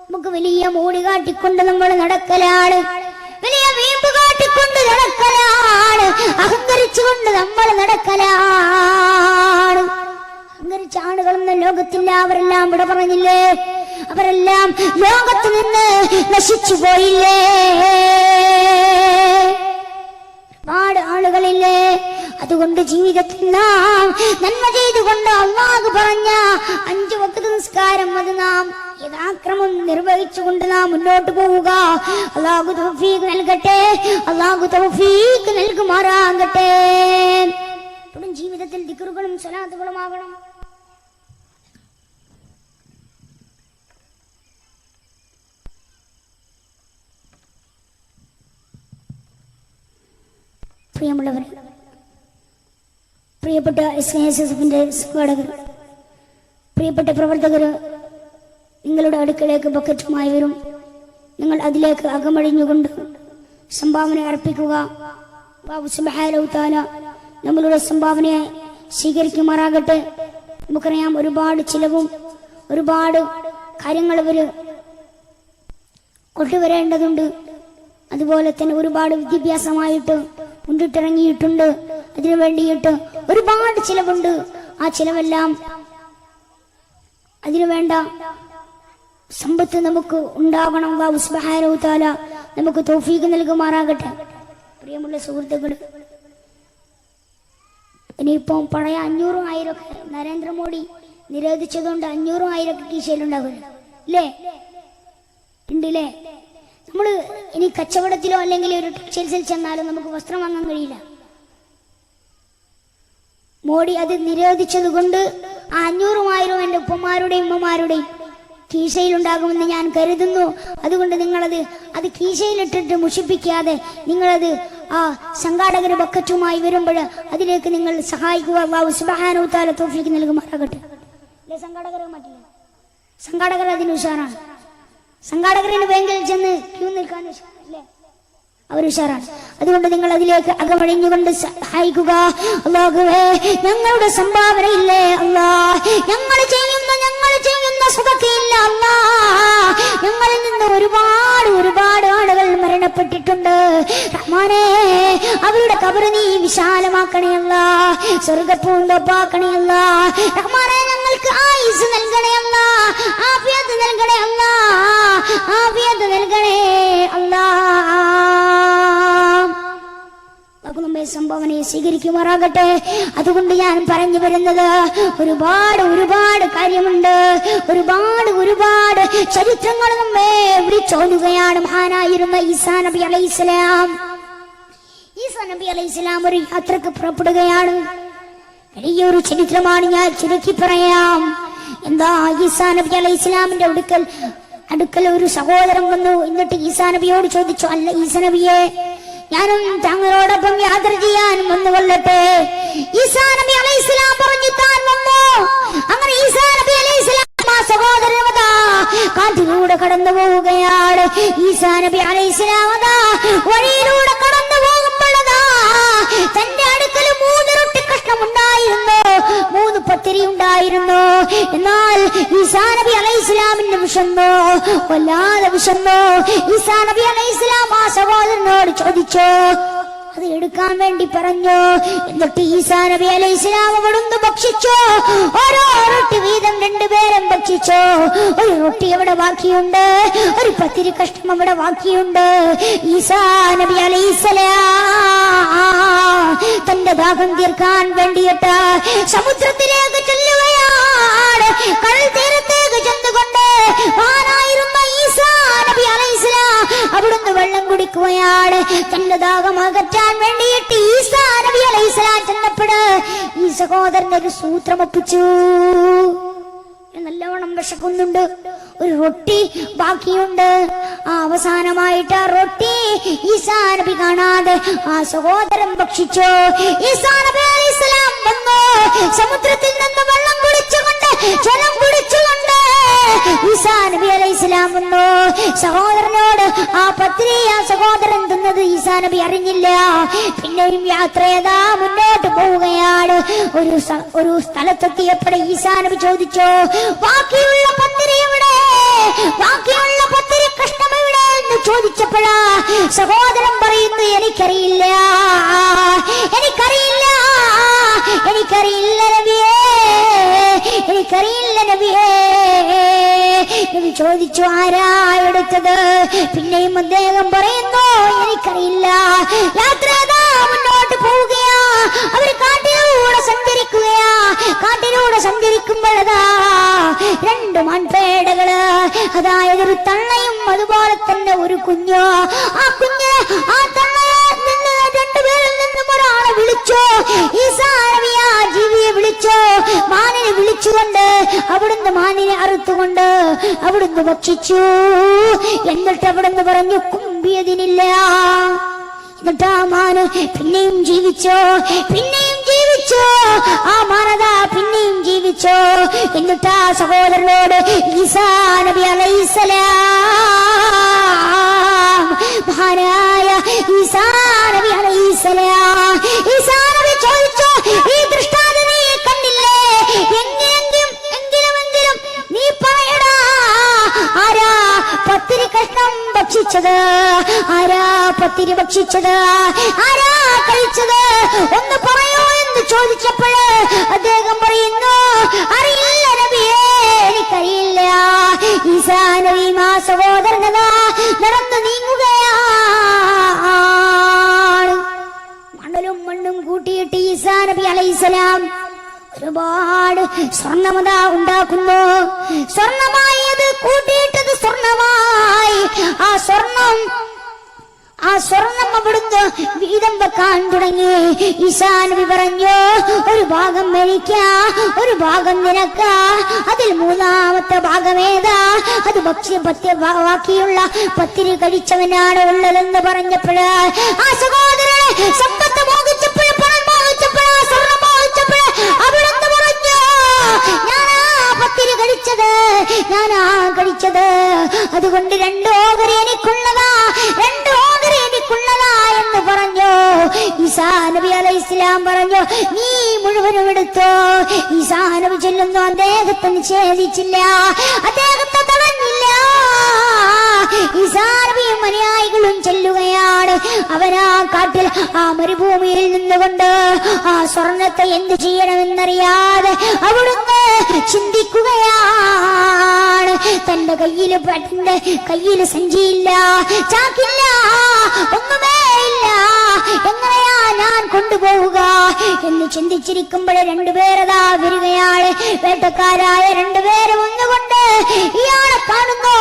നമുക്ക് വലിയ മൂടി കാട്ടിക്കൊണ്ട് നമ്മൾ നടക്കലാണ്, വലിയ വീമ്പ് കാട്ടിക്കൊണ്ട് നടക്കലാണ്, അഹങ്കരിച്ചുകൊണ്ട് നമ്മൾ നടക്കലാണ്. അഹങ്കരിച്ച ആളുകളൊന്നും ലോകത്തില്ല, അവരെല്ലാം ഇവിടെ പറഞ്ഞില്ലേ, അവരെല്ലാം ലോകത്ത് നിന്ന് നശിച്ചു പോയില്ലേ. ഒരുപാട് ആളുകളില്ലേ. അതുകൊണ്ട് ജീവിതത്തിൽ നാം നന്മ ചെയ്തുകൊണ്ട് അല്ലാഹു പറഞ്ഞ 5 വക്ത് നിസ്കാരം അത് നാം യഥാക്രമം നിർവഹിച്ചുകൊണ്ട് നാം മുന്നോട്ട് പോവുക. അല്ലാഹു തൗഫീഖ് നൽകട്ടെ, അല്ലാഹു തൗഫീഖ് നൽകുമാറാകട്ടെ. ജീവിതത്തിൽ ദിക്റുകളും സ്വലാത്തുകളും ആകണം. പ്രിയമുള്ളവരെ, പ്രിയപ്പെട്ട SNSSFിന്റെ സംഘാടകർ, പ്രിയപ്പെട്ട പ്രവർത്തകർ, നിങ്ങളുടെ അടുക്കളേക്ക് ബക്കറ്റുമായി വരും. നിങ്ങൾ അതിലേക്ക് അകമഴിഞ്ഞുകൊണ്ട് സംഭാവന അർപ്പിക്കുക. അല്ലാഹു സുബ്ഹാനഹു തആല നമ്മളുടെ സംഭാവനയെ സ്വീകരിക്കുമാറാകട്ടെ. നമുക്കറിയാം, ഒരുപാട് ചിലവും ഒരുപാട് കാര്യങ്ങൾ ഇവർ കൊണ്ടുവരേണ്ടതുണ്ട്. അതുപോലെ തന്നെ ഒരുപാട് വിദ്യാഭ്യാസമായിട്ട് മുന്നിട്ടിറങ്ങിയിട്ടുണ്ട്. അതിനു വേണ്ടിയിട്ട് ഒരുപാട് ചിലവുണ്ട്. ആ ചിലവെല്ലാം, അതിനുവേണ്ട സമ്പത്ത് നമുക്ക് ഉണ്ടാകണം. അല്ലാഹു സുബ്ഹാനഹു തആല നമുക്ക് തൗഫീഖ് നൽകുമാറാകട്ടെ. പ്രിയമുള്ള സുഹൃത്തുക്കൾ, ഇനിയിപ്പം പഴയ 500, 1000 ഒക്കെ നരേന്ദ്രമോദി നിരോധിച്ചതുകൊണ്ട് 500, 1000 കീശയിലുണ്ടാവില്ല, ഇല്ലേ? ഉണ്ടല്ലേ? നമ്മൾ ഇനി കച്ചവടത്തിലോ അല്ലെങ്കിൽ ഒരു ടെക്സ്റ്റൈൽസിൽ ചെന്നാലോ നമുക്ക് വസ്ത്രം വാങ്ങാൻ കഴിയില്ല. മോഡി അത് നിരോധിച്ചത് കൊണ്ട് 500, 1000 എൻ്റെ ഉപ്പമാരുടെയും ഉമ്മമാരുടെയും കീശയിലുണ്ടാകുമെന്ന് ഞാൻ കരുതുന്നു. അതുകൊണ്ട് നിങ്ങളത് കീശയിലിട്ടിട്ട് മുഷിപ്പിക്കാതെ നിങ്ങളത് ആ സംഘാടകർ ബക്കറ്റുമായി വരുമ്പോൾ അതിലേക്ക് നിങ്ങൾ സഹായിക്കുക. അല്ലാഹു സുബ്ഹാനഹു തആല തൗഫീഖ് നൽകുമാറാകട്ടെ. അല്ലേ? സംഘാടകരെ മാറ്റില്ല, സംഘാടകർ അതിന് ഉഷാറാണ്. സംഘാടകരുടെ ബാങ്കിൽ ചെന്ന് ക്യൂ നിൽക്കാൻ ഉഷാറല്ലേ? അവർ ഉഷാറാണ്. അതുകൊണ്ട് നിങ്ങൾ അതിലേക്ക് അകമഴിഞ്ഞുകൊണ്ട് സഹായിക്കുക. അല്ലാഹുവേ, ഞങ്ങളുടെ സംഭാവനയില്ലേ അല്ലാ, ഞങ്ങൾ ചെയ്യുന്ന സുഖത്തില്ല അല്ലാ, ഞങ്ങളിൽ നിന്ന് ഒരുപാട് ആളുകൾ മരണപ്പെട്ടിട്ടുണ്ട് റഹ്മാനേ. അവരുടെ ഖബർ നീ വിശാലമാക്കണേ അല്ലാ, സ്വർഗ്ഗപൂന്തോപ്പാക്കണേ അല്ലാ റഹ്മാനേ. ഞങ്ങൾക്ക് ആയുസ് നൽകണേ അല്ലാ, ആഫിയത്ത് നൽകണേ അല്ലാ, ആഫിയത്ത് നൽകണേ അല്ലാ. നമ്മെ സംഭാവനയെ സ്വീകരിക്കുമാറാകട്ടെ. അതുകൊണ്ട് ഞാൻ പറഞ്ഞു വരുന്നത് ഒരുപാട് കാര്യമുണ്ട്, ഒരുപാട് ചരിത്രങ്ങൾ നമ്മെ വിളിച്ചോലുകയാണ്. മഹാനായിരുന്ന ഈസാ നബി അലൈഹിസ്സലാം ഒരു യാത്രക്ക് പുറപ്പെടുകയാണ്. വലിയൊരു ചരിത്രമാണ്, ഞാൻ ചുരുക്കി പറയാം. എന്താ, ഈസാ നബി അലൈഹിസ്സലാമിന്റെ അടുക്കൽ ഒരു സഹോദരൻ വന്നു. എന്നിട്ട് ഈസാ നബിയോട് ചോദിച്ചു, അല്ല ഈസാ നബിയെ, ഞാനും താങ്കളോടൊപ്പം യാത്ര ചെയ്യാൻ വന്നുകൊള്ളട്ടെ? ഈസാ നബി അലൈഹിസ്സലാം പറഞ്ഞു, താൻ വന്നു. അങ്ങനെ ഈസാ നബി അലൈഹിസ്സലാം ആ സഹോദരനതാ കാട്ടിലൂടെ കടന്നു പോവുകയാണ്. ഈസാ നബി അലൈഹിസ്സലാം വഴിയിലൂടെ കടന്നു പോകുമ്പോഴതാ തന്റെ അടുക്കൽ 3 റൊട്ടി കഷ്ണം ഉണ്ടായിരുന്നു, 3 പത്തിരി ഉണ്ടായിരുന്നു. എന്നാൽ ഈസാ നബി അലൈഹിസ്സലാമിന്റെ വിശന്നു, വല്ലാതെ വിശന്നു. ഈസാ നബി അലൈഹിസ്സലാം ആ സഹോദരനോട് ചോദിച്ചു, അത് എടുക്കാൻ വേണ്ടി പറഞ്ഞു. എന്നിട്ട് ഈസാ നബി അലൈഹിസ്സലാം അവിടുന്ന് ഭക്ഷിച്ചു. ഓരോ റൊട്ടി വീതം 2 പേരും ഭക്ഷിച്ചു. ഒരു റൊട്ടി അവിടെ ബാക്കിയുണ്ട്, ഒരു പത്തിരി കഷ്ണം അവിടെ ബാക്കിയുണ്ട്. ഈസാ നബി അലൈഹിസ്സലാം തന്റെ ദാഹം തീർക്കാൻ വേണ്ടിയിട്ട് സമുദ്രത്തിലേക്ക് ചെല്ലുകയാണ്. കടൽ തീരത്തേക്ക് ചെന്നുകൊണ്ട് മഹാനായിരുന്ന ഈസാ നബി അലൈഹിസ്സലാം അവിടുന്ന് വെള്ളം കുടിക്കുകയാണ്. തന്റെ ദാഹം അകറ്റാൻ വേണ്ടിയിട്ട് ഈസാ നബി അലൈഹിസ്സലാം ചെന്നപ്പോഴ് ഈ സഹോദരനൊരു സൂത്രം ഒപ്പിച്ചു. നല്ലവണ്ണം വിശക്കുന്നുണ്ട്, ഒരു റൊട്ടി ബാക്കിയുണ്ട്. അവസാനമായിട്ട് ആ റൊട്ടി ഈസാ നബി കാണാതെ ആ സഹോദരൻ ഭക്ഷിച്ചു. ഈസാ നബി അലൈഹിസ്സലാം വന്നു, സമുദ്രത്തിൽ നിന്ന് വെള്ളം കുടിച്ചുകൊണ്ട്, ജലം കുടിച്ചുകൊണ്ട് ഈസാ നബി അലൈഹിസ്സലാം വന്നു. സഹോദരനോട് ആ പത്തിരി ആ സഹോദരൻ തിന്നത് ഈസാ നബി അറിഞ്ഞില്ല. പിന്നെയും യാത്ര ചെയ്താ മുന്നോട്ട് പോവുകയാണ്. ഒരു സ്ഥലത്തെത്തിയപ്പോഴേ ഈസാ നബി ചോദിച്ചു, ബാക്കിയുള്ള പത്തിരി എവിടെ, ബാക്കിയുള്ള പത്തിരി കഷ്ണം എവിടെ എന്ന് ചോദിച്ചപ്പോഴാ സഹോദരൻ പറയുന്നു, എനിക്കറിയില്ല നബിയേ, എനിക്കറിയില്ല നബിയേ. നബി ചോദിച്ചു, ആരാ എടുത്തത്? പിന്നെയും അദ്ദേഹം പറയുന്നു, എനിക്കറിയില്ല. യാത്ര മുന്നോട്ട് പോവുകയാ. അവർ കാട്ടിലൂടെ സഞ്ചരിക്കുമ്പോഴതാ 2 മാൻപേടകള്, അതായത് ഒരു തള്ളയും അതുപോലെ തന്നെ ഒരു കുഞ്ഞോ. ആ തള്ളയെ നിന്ന് 2 പേരിൽ നിന്നും ഒരാളെ വിളിച്ചു. ഈസാ നബി ആ ജീവിയെ വിളിച്ചു, മാനിനെ വിളിച്ചുകൊണ്ട് അവിടുന്ന് മാനിനെ അറുത്തുകൊണ്ട് അവിടുന്ന് ഭക്ഷിച്ചു. എന്നിട്ട് അവിടുന്ന് പറഞ്ഞു, കുമ്പിയതിനില്ല. എന്നിട്ട് ആ മാന് പിന്നെയും ജീവിച്ചു. ആ മാനത പിന്നെയും ജീവിച്ചു. എന്നിട്ട് ആ സഹോദരനോട് ഈസാ നബി അലൈഹിസ്സലാം, മഹാനായ ഈസാ നബി അലൈഹിസ്സലാം, ഈസാ നബി ചോദിച്ചു, ഈ ദൃഷ്ടാന്തം നീ കണ്ടില്ലേ? എങ്കിലും നീ പറയടാ, ആരാ പത്തിരി കഷ്ണം ഭക്ഷിച്ചത്? ആരാ പത്തിരി ഭക്ഷിച്ചത്? ആരാ കഴിച്ചത്? ഒന്ന് പറയൂ എന്ന് ചോദിച്ചപ്പോൾ അദ്ദേഹം പറയുന്നു, അറിയില്ല നബിയേ, എനിക്കറിയില്ല. ഈസാ നബി ആ സഹോദരനതാ നടന്നു നീങ്ങുകയാണ്. മണ്ണും കൂട്ടിയിട്ട് ഈസാ നബി അലൈഹിസ്സലാം ഒരുപാട് സ്വർണ്ണമത ഉണ്ടാക്കുന്നു. സ്വർണമായത് കൂട്ടിയിട്ടത് സ്വർണമായി. ആ സ്വർണം അവിടുന്ന് വീതം വെക്കാൻ തുടങ്ങി. ഈസാ നബി പറഞ്ഞു, ഒരു ഭാഗം എനിക്ക്, ഒരു ഭാഗം നിനക്ക്. അതിൽ 3ാമത്തെ ഭാഗമേതാ? അത് ബാക്കിയുള്ള പത്തിരി കഴിച്ചവനാണ് ഉള്ളതെന്ന് പറഞ്ഞപ്പോഴ് ആ സഹോദരനെ സമ്പത്ത് മോഹിച്ചപ്പോൾ, പണം മോഹിച്ചപ്പോൾ, സ്വർണം മോഹിച്ചപ്പോൾ അവിടുന്ന് പറഞ്ഞു, ഞാനാ പത്തിരി കഴിച്ചത്. അതുകൊണ്ട് 2 ഓഹരി എനിക്കുള്ളതാ. ഈസാ നബി അലൈഹിസ്സലാം പറഞ്ഞു, നീ മുഴുവനും എടുത്തോ. ഈസാ നബി ചെല്ലുന്നു, അദ്ദേഹത്തെ നിഷേധിച്ചില്ല, അദ്ദേഹത്തെ തടഞ്ഞില്ല. ഈസാ നബിയും അനുയായികളും ചെല്ലുകയാണ്. അവരാ കാട്ടിൽ ആ മരുഭൂമിയിൽ നിന്നുകൊണ്ട് ആ സ്വർണത്തെ എന്ത് ചെയ്യണമെന്നറിയാതെ അവിടുന്ന് ചിന്തിക്കുകയാണ്. തന്റെ കയ്യില് സഞ്ചിയില്ല, ചാക്കില്ല, ഒന്നുമേ ഇല്ല, എങ്ങനെയാ ഞാൻ കൊണ്ടുപോവുക എന്ന് ചിന്തിച്ചിരിക്കുമ്പോൾ രണ്ടുപേരതാ വരികയാണ്. വേട്ടക്കാരായ രണ്ടുപേരും ഒന്നുകൊണ്ട് ഇയാളെ കാണുന്നു.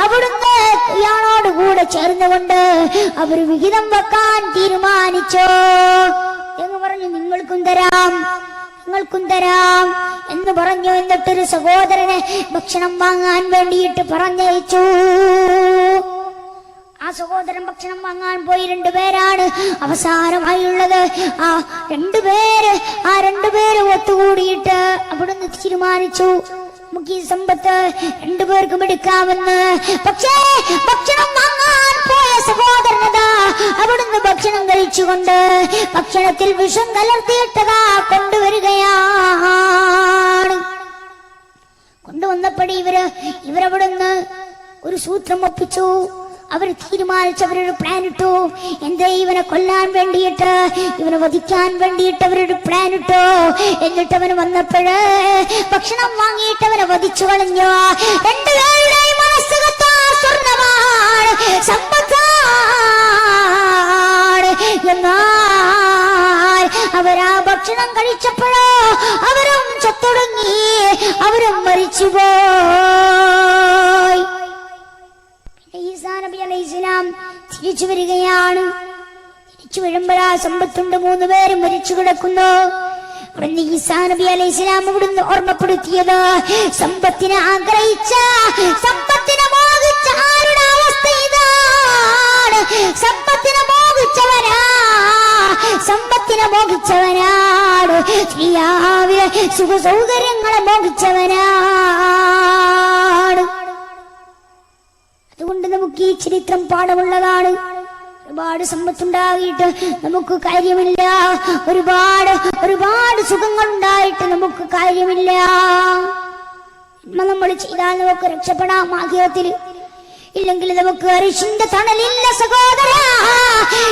അവിടുന്ന് ഇയാളോട് കൂടെ ചേർന്നുകൊണ്ട് അവർ വിഹിതം വെക്കാൻ തീരുമാനിച്ചു എന്ന് പറഞ്ഞു. നിങ്ങൾക്കും തരാം എന്ന് പറഞ്ഞു. എന്നിട്ടൊരു സഹോദരനെ ഭക്ഷണം വാങ്ങാൻ വേണ്ടിയിട്ട് പറഞ്ഞയച്ചു. ആ സഹോദരൻ ഭക്ഷണം വാങ്ങാൻ പോയി. രണ്ടുപേരാണ് അവസാനമായുള്ളത്. ആ രണ്ടുപേര് ഒത്തുകൂടിയിട്ട് അവിടുന്ന് തീരുമാനിച്ചു, നമുക്ക് ഈ സമ്പത്ത് രണ്ടുപേർക്കും എടുക്കാമെന്ന്. പക്ഷേ ഭക്ഷണം വാങ്ങാൻ പോയ സഹോദരനതാ അവിടുന്ന് ഭക്ഷണം കഴിച്ചുകൊണ്ട് ഭക്ഷണത്തിൽ വിഷം കലർത്തിയിട്ടതാ കൊണ്ടുവരികയാണ്. കൊണ്ടുവന്നപ്പോഴേ ഇവരവിടുന്ന് ഒരു സൂത്രം ഒപ്പിച്ചു. അവർ തീരുമാനിച്ച് അവരൊരു പ്ലാൻ ഇട്ടു. എന്തേ ഇവനെ കൊല്ലാൻ വേണ്ടിയിട്ട്, ഇവനെ വധിക്കാൻ വേണ്ടിയിട്ട് അവരൊരു പ്ലാൻ ഇട്ടു. എന്നിട്ട് അവന് വന്നപ്പോഴ് ഭക്ഷണം വാങ്ങിയിട്ട് അവനെ വധിച്ചു കളഞ്ഞു. രണ്ടുപേരുടെയും മനസ്സുകത്താ സ്വർണ്ണമാണ്, സമ്പത്താണ്. എന്നാൽ അവരാ ഭക്ഷണം കഴിച്ചപ്പോഴോ അവരും ചത്തൊടുങ്ങി, അവരും മരിച്ചുപോയി. ഈസാ നബി അലൈഹിസ്സലാം തിരിച്ചു വരികയാണ്. തിരിച്ചു വരുമ്പോഴാ സമ്പത്തുണ്ട്, 3 പേരും മരിച്ചു കിടക്കുന്നു. ഈസാ നബി അലൈഹിസ്സലാം അവിടുന്ന് ഓർമ്മപ്പെടുത്തിയത്, സമ്പത്തിനെ ആഗ്രഹിച്ച, സമ്പത്തിനെ മോഹിച്ച ആരുടെ അവസ്ഥ ഇതാണ്. സമ്പത്തിനെ മോഹിച്ചവനാണ്, ദുനിയാവിലെ സുഖ സൗകര്യങ്ങളെ മോഹിച്ചവനാണ്. അതുകൊണ്ട് നമുക്ക് ഈ ചരിത്രം പാഠമുള്ളതാണ്. ഒരുപാട് സമ്പത്തുണ്ടായിട്ട് നമുക്ക് കാര്യമില്ല, ഒരുപാട് സുഖങ്ങൾ ഉണ്ടായിട്ട് നമുക്ക് കാര്യമില്ല. നമ്മൾ ചെയ്താൽ നമുക്ക് രക്ഷപ്പെടാം ആഖിറത്തിൽ. ഇല്ലെങ്കിൽ നമുക്ക് അരിശിന്റെ തണലില്ല സഹോദര.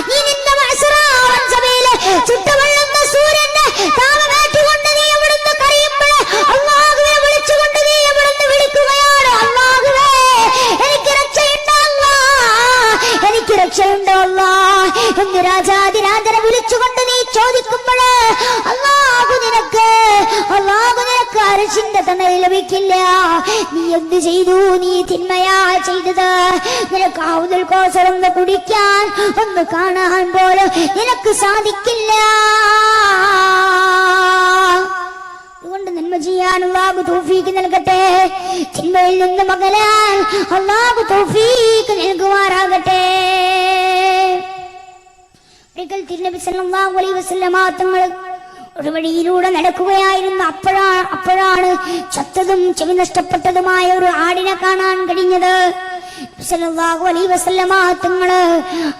നീ നിന്റെ മനസ്സിലാവൻസഭയിലെ ചുട്ടുവള്ളുന്ന സൂര്യന്റെ താപമേറ്റുകൊണ്ട് നീ അവിടുന്ന് കരയുമ്പോൾ അല്ലാഹുവെ വിളിച്ചുകൊണ്ട് നീ അവിടുന്ന് വിളിക്കുകയാണ്, അല്ലാഹുവേ എനിക്ക് രക്ഷയുണ്ടോ അല്ലാഹ് എന്ന് രാജാതിരാജനെ വിളിച്ചുകൊണ്ട് നീ ചോദിക്കുമ്പോൾ അല്ലാഹു നിനക്ക് അരിശിന്റെ തണൽ ലഭിക്കില്ല. നീ എന്ത് ചെയ്തു? നീ തിന്മയാ ചെയ്തത്. നിനക്ക് ഔദുൽ കൗസർ ഒന്ന് കുടിക്കാൻ, ഒന്ന് കാണാൻ പോലും നിനക്ക് സാധിക്കില്ല. അതുകൊണ്ട് നന്മ ചെയ്യാൻ അല്ലാഹു തൗഫീഖ് നൽകട്ടെ. തിന്മയിൽ നിന്ന് അകലാൻ അല്ലാഹു തൗഫീഖ് നൽകുമാറാകട്ടെ. ഒരിക്കൽ തിരുനബി സല്ലല്ലാഹു അലൈഹി വസല്ലമ തങ്ങൾ ഒരു വഴിയിലൂടെ നടക്കുകയായിരുന്നു. അപ്പോഴാണ് ചത്തതും ചെവി നഷ്ടപ്പെട്ടതുമായ ഒരു ആടിനെ കാണാൻ കഴിഞ്ഞത്. സല്ലല്ലാഹു അലൈഹി വസല്ലമ തങ്ങള്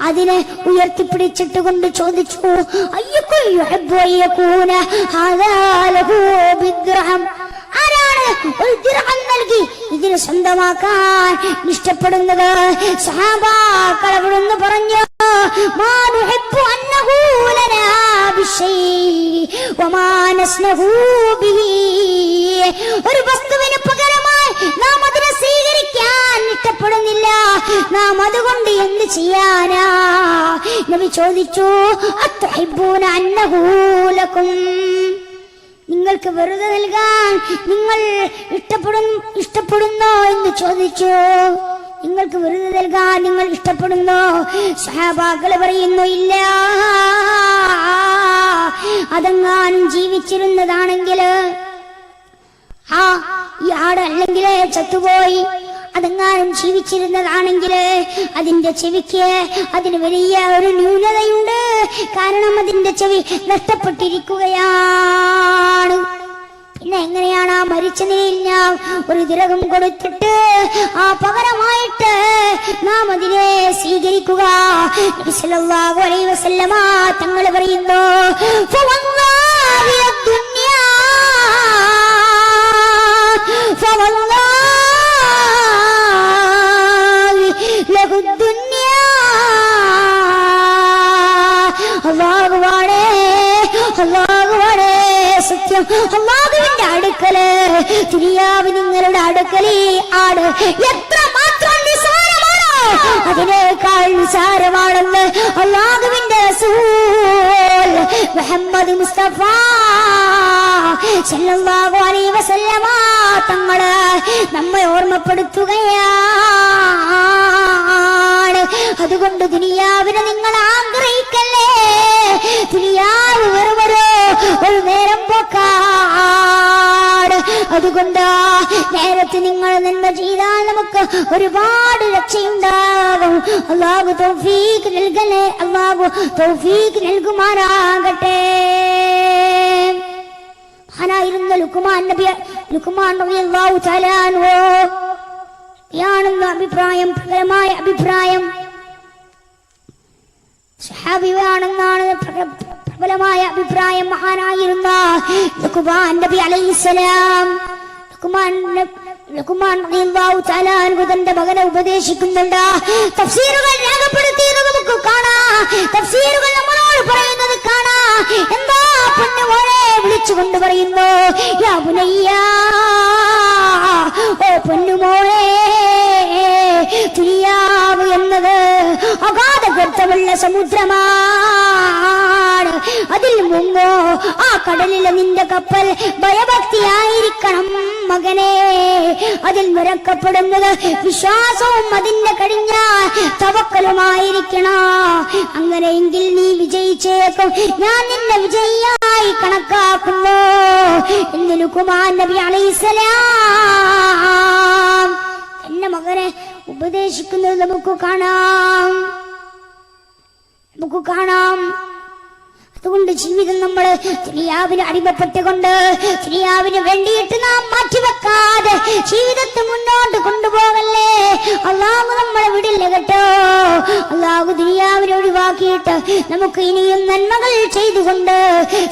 അതിനെ ഉയർത്തിപ്പിടിച്ചിട്ട് കൊണ്ട് ചോദിച്ചു, അയ്യക്കുൽ യുഹിബ്ബു അയ്യകൂന ഹാദാ ലഹു ബിദ്റഹം. ആരാണ് ഒരു ദിർഹം നൽകി ഇതിനെ സ്വന്തമാക്കാൻ ഇഷ്ടപ്പെടുന്നത്? സഹാബാക്കൾ അവിടുന്ന് പറഞ്ഞു, മാ നുഹിബ്ബു അന്നഹു ലനാ ബിശൈഇ വമാ നസ്നഹു ബിഹി. ഒരു വസ്തുവിന് പകരമായി നാം അതിനെ സ്വീകരിക്കാൻ ഇഷ്ടപ്പെടുന്നില്ല, നാം അതുകൊണ്ട് എന്ത് ചെയ്യാനാ? നബി ചോദിച്ചു, അത്തുഹിബ്ബൂന അന്നഹു ലക്കും. നിങ്ങൾക്ക് വെറുതെ നൽകാൻ നിങ്ങൾ ഇഷ്ടപ്പെടുന്നോ എന്ന് ചോദിച്ചു. നിങ്ങൾക്ക് വെറുതെ നൽകാൻ നിങ്ങൾ ഇഷ്ടപ്പെടുന്നോ? സഹാബാക്കള് പറയുന്നു, ഇല്ല. അതെങ്ങാനും ജീവിച്ചിരുന്നതാണെങ്കിൽ, ഈ ആട് അല്ലെങ്കിൽ ചത്തുപോയി, അതെങ്ങാനും ജീവിച്ചിരുന്നതാണെങ്കിൽ അതിന്റെ ചെവിക്ക് അതിന് വലിയ ഒരു ന്യൂനതയുണ്ട്. കാരണം അതിന്റെ ചെവി നഷ്ടപ്പെട്ടിരിക്കുകയാണ്. പിന്നെ എങ്ങനെയാണ് ആ മരിച്ച നിലയിൽ ഞാൻ ഒരു ദിർഹം കൊടുത്തിട്ട് ആ പകരമായിട്ട് നാം അതിനെ സ്വീകരിക്കുക? നബി സല്ലല്ലാഹു അലൈഹി വസല്ലമ തങ്ങൾ പറയുന്നു, ഫവല്ലാഹി അദ്ദുനിയാ ഫവല്ലാഹി ലഹുദ്ദുനിയാ. അല്ലാഹുവാണേ, അല്ലാഹുവാണേ സത്യം. അല്ലാഹുവിന്റെ അടുക്കല് ദുനിയാവ് നിങ്ങളുടെ അടുക്കലേ ആട് എത്രമാത്രം നിസാരമാണോ അതിനേക്കാൾ നിസാരമാണെന്ന് അല്ലാഹുവിന്റെ റസൂൽ മുഹമ്മദ് മുസ്തഫ സല്ലല്ലാഹു അലൈഹി വസല്ലമ തങ്ങള് നമ്മെ ഓർമ്മപ്പെടുത്തുകയാണ്. അതുകൊണ്ട് ദുനിയാവിനെ നിങ്ങൾ ആഗ്രഹിക്കല്ലേ. ദുനിയാവ് വെറുമൊരു ഒരു നേരം പോക്കാട്. അതുകൊണ്ട് നേരത്തെ നിങ്ങൾ നന്മ ചെയ്താൽ നമുക്ക് ഒരുപാട് രക്ഷയുണ്ടാകും. അല്ലാഹു തൗഫീഖ് നൽകണേ, അല്ലാഹു തൗഫീഖ് നൽകുമാറാകട്ടെ. മഹാനായിരുന്ന ലുക്മാൻ റളിയല്ലാഹു തആല അൻഹു യാണെന്ന അഭിപ്രായം, പ്രബലമായ അഭിപ്രായം. സഹാബിയാണെന്നാണ് പ്രബലമായ അഭിപ്രായം. മഹാനായിരുന്ന ലുക്മാൻ നബി അലൈഹിസ്സലാം, ലുക്മാൻ റളിയല്ലാഹു തആല അൻഹു തന്റെ മകനെ ഉപദേശിക്കുന്നുണ്ട്. തഫ്സീറുകൾ രേഖപ്പെടുത്തിയത് നമുക്ക് കാണാം, തഫ്സീറുകൾ നമ്മളോട് പറയുന്നത് കാണാം. എന്താ പൊന്നുമോളെ വിളിച്ചുകൊണ്ട് പറയുന്നു, യാ ബുനയ്യാ, ഓ പൊന്നുമോളെ, ദുനിയാവ് എന്നത് അഗാധ ഗർത്തമുള്ള സമുദ്രമാണ്. അതിൽ മുങ്ങോ, ആ കടലിലെ നിന്റെ കപ്പൽ ഭയഭക്തിയായിരിക്കണം മകനെ. അതിൽ നിറക്കപ്പെടുന്നത് വിശ്വാസവും അതിന്റെ കഴിഞ്ഞ തവക്കലുമായിരിക്കണം. അങ്ങനെയെങ്കിൽ നീ വിജയിച്ചേക്കും, ഞാൻ നിന്നെ വിജയിയായി കണക്കാക്കുന്നു എന്ന് ലുക്മാൻ നബി അലൈഹിസ്സലാം എന്നെ മകനെ ഉപദേശിക്കുന്നത് നമുക്ക് കാണാം. അതുകൊണ്ട് ജീവിതം നമ്മൾ ദുനിയാവിന് അടിമപ്പെട്ടുകൊണ്ട് ദുനിയാവിന് വേണ്ടിയിട്ട് നാം മാറ്റിവെക്കാതെ ജീവിതത്തെ മുന്നോട്ട് കൊണ്ടുപോകല്ലേ. അല്ലാഹു നമ്മളെ വിടില്ല കേട്ടോ. അല്ലാഹു ദുനിയാവിനെ ഒഴിവാക്കിയിട്ട് നമുക്ക് ഇനിയും നന്മകൾ ചെയ്തുകൊണ്ട്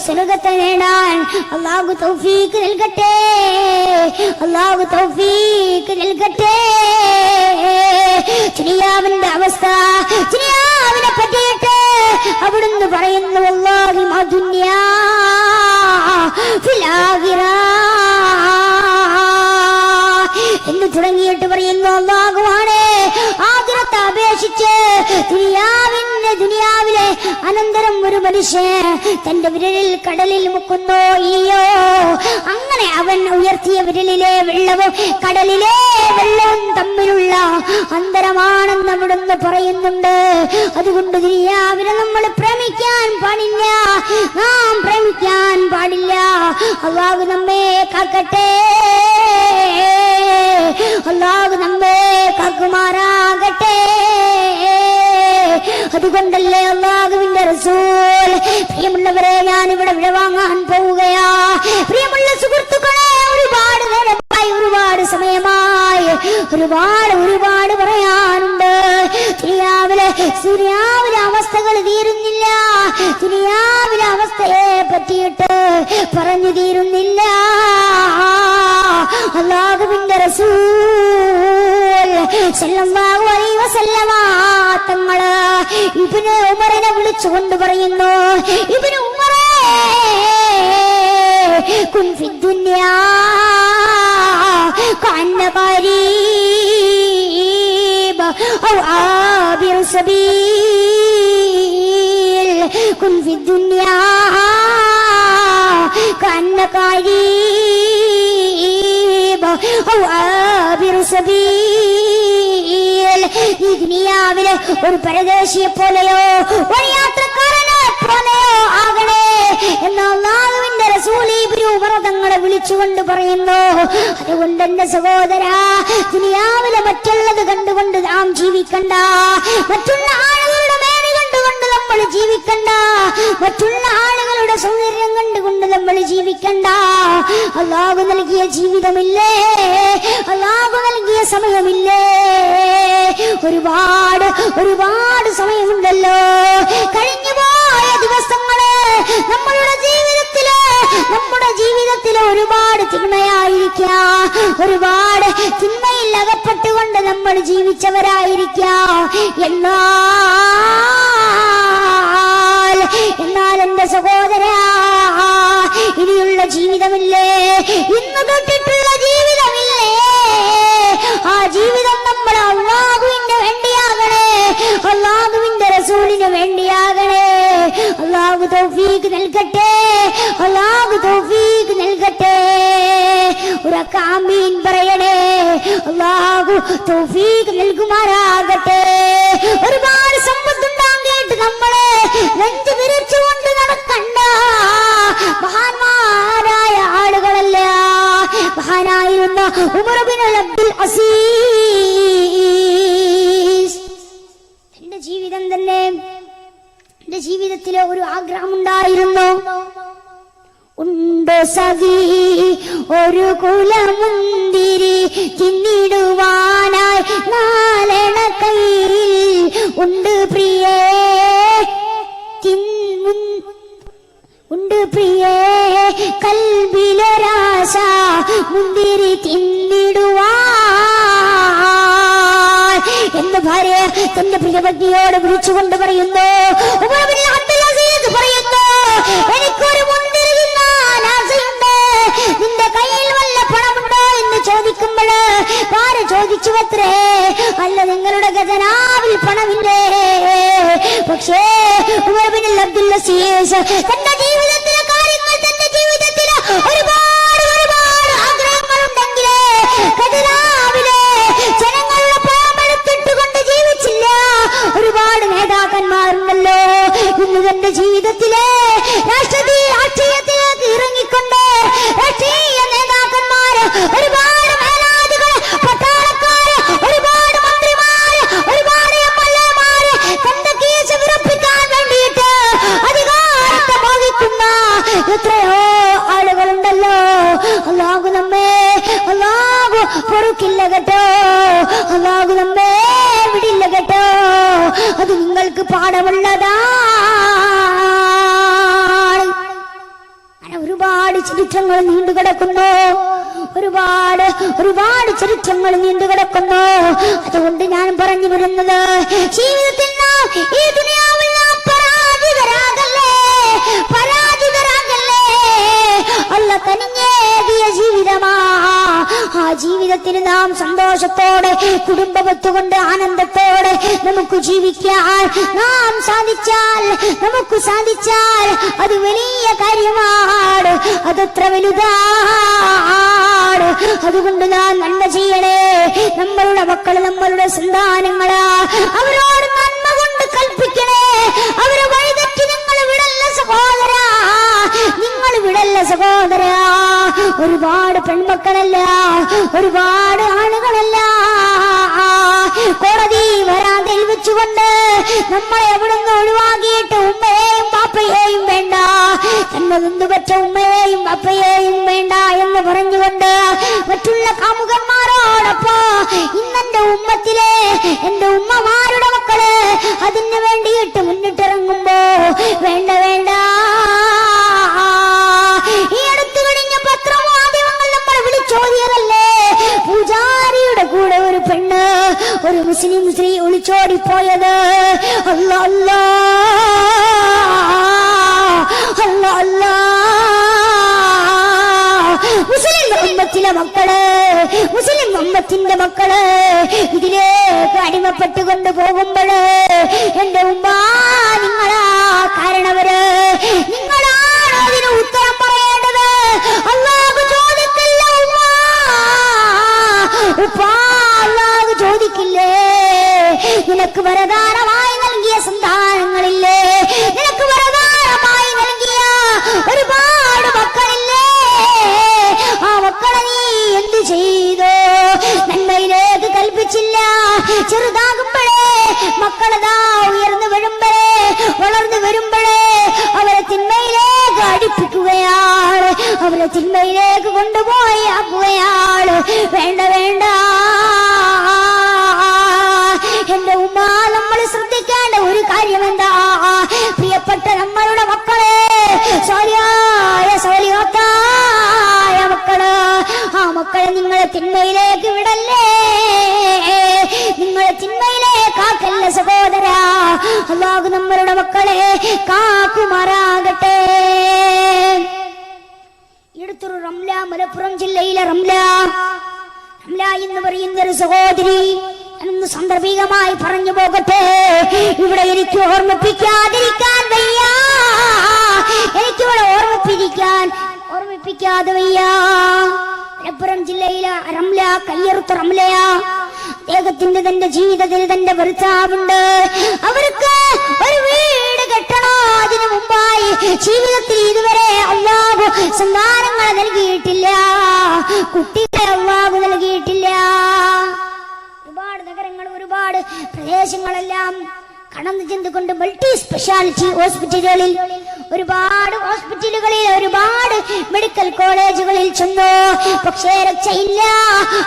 സ്വർഗ്ഗത്തെ നേടാൻ അല്ലാഹു തൗഫീഖ് നൽകട്ടെ, അല്ലാഹു തൗഫീഖ് നൽകട്ടെ. ദുനിയാവിന്റെ അവസ്ഥ, ദുനിയാവിനെ പറ്റിയിട്ട് അവിടുന്ന് പറയുന്നു, വല്ലാഹി മാ ദുനിയാ ഫിൽ ആഖിറ എന്ന് തുടങ്ങിയിട്ട് പറയുന്നു, അല്ലാഹുവാണ് ആഖിറത്തെ അപേക്ഷിച്ച് ദുനിയാവിലെ അനന്തരം ഒരു മനുഷ്യൻ തന്റെ വിരലിൽ കടലിൽ മുക്കുന്നു. ഈയോ, അങ്ങനെ അവൻ ഉയർത്തിയ വിരലിലെ വെള്ളവും കടലിലെ വെള്ളവും തമ്മിലുള്ള അന്തരമാണെന്ന് അവിടുന്ന് പറയുന്നുണ്ട്. അതുകൊണ്ട് ദുനിയാവിനെ നമ്മൾ പ്രേമിക്കാൻ പാടില്ല, നാം പ്രേമിക്കാൻ പാടില്ല. അല്ലാഹു നമ്മെ കാക്കട്ടെ, അല്ലാഹു നമ്മെ കാക്കുമാറാകട്ടെ. അതുകൊണ്ടല്ലേ അല്ലാഹുവിന്റെ റസൂൽ, പ്രിയമുള്ളവരെ, ഞാനിവിടെ വിടവാങ്ങാൻ പോവുകയാ. പ്രിയമുള്ള സുഹൃത്തുക്കളെ, ഒരുപാട് നേരമായി, ഒരുപാട് സമയമായി, ഒരുപാട് പറയാനുണ്ട്. ദുനിയാവിലെ അവസ്ഥകൾ തീരുന്നില്ല, ദുനിയാവിലെ അവസ്ഥയെ പറ്റിയിട്ട് പറഞ്ഞു തീരുന്നില്ല. അല്ലാഹുവിന്റെ റസൂൽ സല്ലല്ലാഹു അലൈഹി വസല്ലമ തങ്ങള് ഇബ്നു ഉമറിനെ വിളിച്ചുകൊണ്ട് പറയുന്നു, ഇബ്നു ഉമറേ, കുൻ ഫി ദുനിയാ കഅന്നക ഗരീബ ഔ ആബിറു സബീൽ. കുൻ ഫി ദുനിയാ കഅന്നക ഗരീബ ഔ ആബിറു സബീൽ. ഈ ദുനിയാവിലെ ഒരു പരദേശിയെ പോലെയോ ഒരു യാത്രക്കാരനെ പോലെയോ ആകണേ എന്ന് അല്ലാഹുവിന്റെ റസൂൽ ഇബ്നു ഉമർ തങ്ങളെ വിളിച്ചുകൊണ്ട് പറയുന്നു. അതുകൊണ്ട് എന്റെ സഹോദരാ, ദുനിയാവിലെ മറ്റുള്ളത് കണ്ടുകൊണ്ട് നാം ജീവിക്കണ്ട, മറ്റുള്ള ആളുകളുടെ മേനി കണ്ടുകൊണ്ട് നമ്മൾ ജീവിക്കണ്ട. മറ്റുള്ള ആളുകളുടെ സൗന്ദര്യം കണ്ടുകൊണ്ട് നമ്മൾ ജീവിക്കണ്ട. അല്ലാഹു നൽകിയ ജീവിതമില്ലേ, അല്ലാഹു നൽകിയ സമയമില്ലേ, ഒരുപാട് ഒരുപാട് സമയമുണ്ടല്ലോ. കഴിഞ്ഞുപോയ ദിവസങ്ങള് നമ്മുടെ ജീവിതത്തില് ഒരുപാട് തിന്മയായിരിക്കാം, ഒരുപാട് തിന്മയിൽ അകപ്പെട്ടുകൊണ്ട് നമ്മൾ ജീവിച്ചവരായിരിക്കാം. എന്നാൽ എന്റെ സഹോദരാ, ഇനിയുള്ള ജീവിതമില്ലേ, ഇന്ന് തൊട്ടിട്ടുള്ള ജീവിതമില്ലേ, ആ ജീവിതം നമ്മൾ അല്ലാഹുവിന്റെ വേണ്ടിയാകണേ, അല്ലാഹുവിന്റെ റസൂലിന് വേണ്ടിയാകണേ. അല്ലാഹു തൗഫീഖ് നൽകട്ടെ, അല്ലാഹു തൗഫീഖ് നൽകട്ടെ. ഉറക്കെ ആമീൻ പറയണേ. അല്ലാഹു തൗഫീഖ് നൽകുമാറാകട്ടെ. ഒരുപാട് സമ്പത്തുണ്ടാകിയിട്ട് നമ്മളെ നെഞ്ചു വിരിച്ചുകൊണ്ട് നടക്കണ്ട. മഹാന്മാരായ ആളുകളല്ല, മഹാനായിരുന്ന ഉമർ ബിൻ അബ്ദുൽ അസീസ്. എന്റെ ജീവിതം തന്നെ, എന്റെ ജീവിതത്തിലെ ഒരു ആഗ്രഹമുണ്ടായിരുന്നു. ഉണ്ട് സഖി ഒരു കുലമുന്തിരി തിന്നിടുവാനായി നാലെണ്ണ കയ്യിൽ ഉണ്ട് പ്രിയേ, ഉണ്ട് പ്രിയേ കൽബിലൊരാശ മുന്തിരി തിന്നിടുവാൻ എന്ന് ഭാര്യ തന്റെ പ്രിയപത്നിയോട് വിളിച്ചുകൊണ്ട് പറയുന്നു. ഉമർ ബിൻ അബ്ദുൽ അസീസ് പറയുന്നു, എനിക്കൊരു മുന്തിരി തിന്നാൻ ആശയുണ്ട്, നിന്റെ കയ്യിൽ വല്ല പണമുണ്ടോ എന്ന് ചോദിക്കുമ്പോൾ ഭാര്യ ചോദിച്ചു അത്രേ, അല്ല നിങ്ങളുടെ ഖജനാവിൽ പണമില്ലേ. പക്ഷേ ഉമർ ബിൻ അബ്ദുൽ അസീസ് തന്റെ ജീവിതത്തിലെ കാര്യങ്ങൾ, തന്റെ ജീവിതത്തിലെ ഒരുപാട് ഒരുപാട് ആഗ്രഹങ്ങളുണ്ടെങ്കിലേ ഖജനാവിലെ ജനങ്ങളുടെ പണമെടുത്തിട്ടുകൊണ്ട് ജീവിച്ചില്ല. ഒരുപാട് നേതാക്കന്മാരുണ്ടല്ലോ ഇന്ന് തന്റെ ജീവിതത്തിലെ രാഷ്ട്രീയത്തിലേക്ക് ഇറങ്ങിക്കൊണ്ട് രാഷ്ട്രീയ നേതാക്കന്മാര്, ഒരുപാട് മേലാധികള്, പട്ടാളക്കാര്, ഒരുപാട് മന്ത്രിമാര്, ഒരുപാട് എംഎൽഎമാര് തന്റെ കേസ് വിറപ്പിക്കാൻ വേണ്ടിയിട്ട് അധികാരത്തെ മോഹിക്കുന്ന എത്രയോ ആളുകളുണ്ടല്ലോ. അല്ലാഹു നമ്മെ, അല്ലാഹു പൊറുക്കില്ല കേട്ടോ, അല്ലാഹു നമ്മെ വിടില്ല കേട്ടോ. അത് നിങ്ങൾക്ക് പാഠമുള്ളതാണ്. അങ്ങനെ ഒരുപാട് ചരിത്രങ്ങൾ നീണ്ടുകിടക്കുന്നു, ഒരുപാട് ഒരുപാട് ചരിത്രങ്ങൾ നീണ്ടുകിടക്കുന്നു. അതുകൊണ്ട് ഞാൻ പറഞ്ഞു വരുന്നത്, ജീവിതത്തിൽ നാം ഈ ദുനിയാവിൽ നാം പരാജിതരാകല്ലേ, പരാജിതരാകല്ലേ. അല്ല കനിഞ്ഞേകിയ ജീവിതമാ, ആ ജീവിതത്തിൽ നാം സന്തോഷത്തോടെ കുടുംബമൊത്തുകൊണ്ട് ആനന്ദത്തോടെ നമുക്ക് ജീവിക്കാൻ നാം സാധിച്ചാൽ, നമുക്ക് സാധിച്ചാൽ അത് വലിയ കാര്യമാണ്, അതത്ര വലുതാണ്. അതുകൊണ്ട് നാം നന്മ ചെയ്യണേ. നമ്മളുടെ മക്കൾ, നമ്മളുടെ സന്താനങ്ങളാ, അവരോട് നന്മ കൊണ്ട് കൽപ്പിക്കണേ. അവരെ വഴിതെറ്റി നിങ്ങൾ വിടല്ല സഹോദരാ, നിങ്ങൾ വിടല്ല സഹോദരാ. ഒരുപാട് പെൺമക്കളല്ല, ഒരുപാട് ആളുകളല്ല കോടതി വരാന്തയിൽ വെച്ചുകൊണ്ട് നമ്മളെ എവിടുന്ന് ഒഴിവാക്കിയിട്ട് ഉമ്മയെയും പാപ്പയെയും വേണ്ട, തന്നെ നിന്നുപറ്റ ഉമ്മയെയും പാപ്പയെയും വേണ്ട എന്ന് പറഞ്ഞുകൊണ്ട് മറ്റുള്ള കാമുകന്മാരോടൊപ്പം ഇന്നെന്റെ ഉമ്മത്തിലെ എന്റെ ഉമ്മമാരുടെ മക്കള് അതിന് വേണ്ടിയിട്ട് മുന്നിട്ടിറങ്ങുമ്പോ വേണ്ട വേണ്ട. ഈ അടുത്തു കഴിഞ്ഞ പത്രമാധ്യമങ്ങൾ നമ്മൾ വിളിച്ചോതിയതല്ലേ, പൂജാരിയുടെ കൂടെ ഒരു പെണ്ണ്, ഒരു മുസ്ലിം സ്ത്രീ ഒളിച്ചോടിപ്പോയത്. അല്ലാ അല്ലാ അല്ലാ അല്ലാ. മുസ്ലിം ഉമ്മത്തിലെ മക്കള്, മുസ്ലിം ഉമ്മത്തിന്റെ മക്കള് ഇതിലേക്ക് അടിമപ്പെട്ടുകൊണ്ട് പോകുമ്പോഴ് എന്റെ ഉമ്മ നിങ്ങളാ കാരണവര്, നിങ്ങളാണ് അതിന് ഉത്തരം പറയേണ്ടത്. അല്ലാഹു ചോദിക്കില്ല ഉമ്മ, ഉപ്പ അല്ലാഹു ചോദിക്കില്ലേ. നിനക്ക് വരദാനമായി നൽകിയ സന്താനങ്ങളില്ലേ, നിനക്ക് വരദാനമായി നൽകിയ ഒരുപാട് മക്കളില്ലേ, ആ മക്കളെ നീ എന്ത് ചെയ്തോ? നന്മയിലേക്ക് കൽപ്പിച്ചില്ല. ചെറുതാകുമ്പോഴേ മക്കളതാ ഉയർന്നു വീഴുമ്പോ അവരെ തിന്മയിലേക്ക് കൊണ്ടുപോയി ആക്കുകയാണ്. വേണ്ട വേണ്ട എന്റെ ഉമ്മ, നമ്മൾ ശ്രദ്ധിക്കേണ്ട ഒരു കാര്യം എന്താ? പ്രിയപ്പെട്ട നമ്മളുടെ മക്കളെ, സോലിയായ മക്കള്, ആ മക്കളെ നിങ്ങളെ തിന്മയിലേക്ക് വിടല്ലേ, നിങ്ങളെ തിന്മയിലേക്കാക്കല്ല സഹോദര. അല്ലാഹു നമ്മളുടെ മക്കളെ കാക്കുമാറാകട്ടെ. എടുത്തൊരു റംല, മലപ്പുറം ജില്ലയിലെ റംല എന്ന് പറയുന്ന ഒരു സഹോദരി, എന്ന് സാന്ദർഭികമായി പറഞ്ഞു പോകട്ടെ. ഇവിടെ എനിക്ക് ഓർമ്മിപ്പിക്കാതിരിക്കാൻ വയ്യ, എനിക്കിവിടെ ഓർമ്മിപ്പിക്കാതെ വയ്യ. മലപ്പുറം ജില്ലയിലെ റംല, കയ്യറുത്ത റംലയാ. അദ്ദേഹത്തിന്റെ തന്റെ ജീവിതത്തിൽ തന്റെ ഭർത്താവുണ്ട്. അവർക്ക് ഒരു വീട് കെട്ടണോ, അതിനു മുമ്പായി ജീവിതത്തിൽ ഇതുവരെ അല്ലാഹു സന്താനങ്ങളെ നൽകിയിട്ടില്ല, കുട്ടികളെ അല്ലാഹു നൽകിയിട്ടില്ല. ഒരുപാട് നഗരങ്ങൾ, ഒരുപാട് പ്രദേശങ്ങളെല്ലാം കടന്നു ചെന്നുകൊണ്ട് മൾട്ടി സ്പെഷ്യാലിറ്റി ഹോസ്പിറ്റലുകളിൽ, ഒരുപാട് ഹോസ്പിറ്റലുകളിൽ, ഒരുപാട് മെഡിക്കൽ കോളേജുകളിൽ ചെന്നു. പക്ഷേ രക്ഷയില്ല.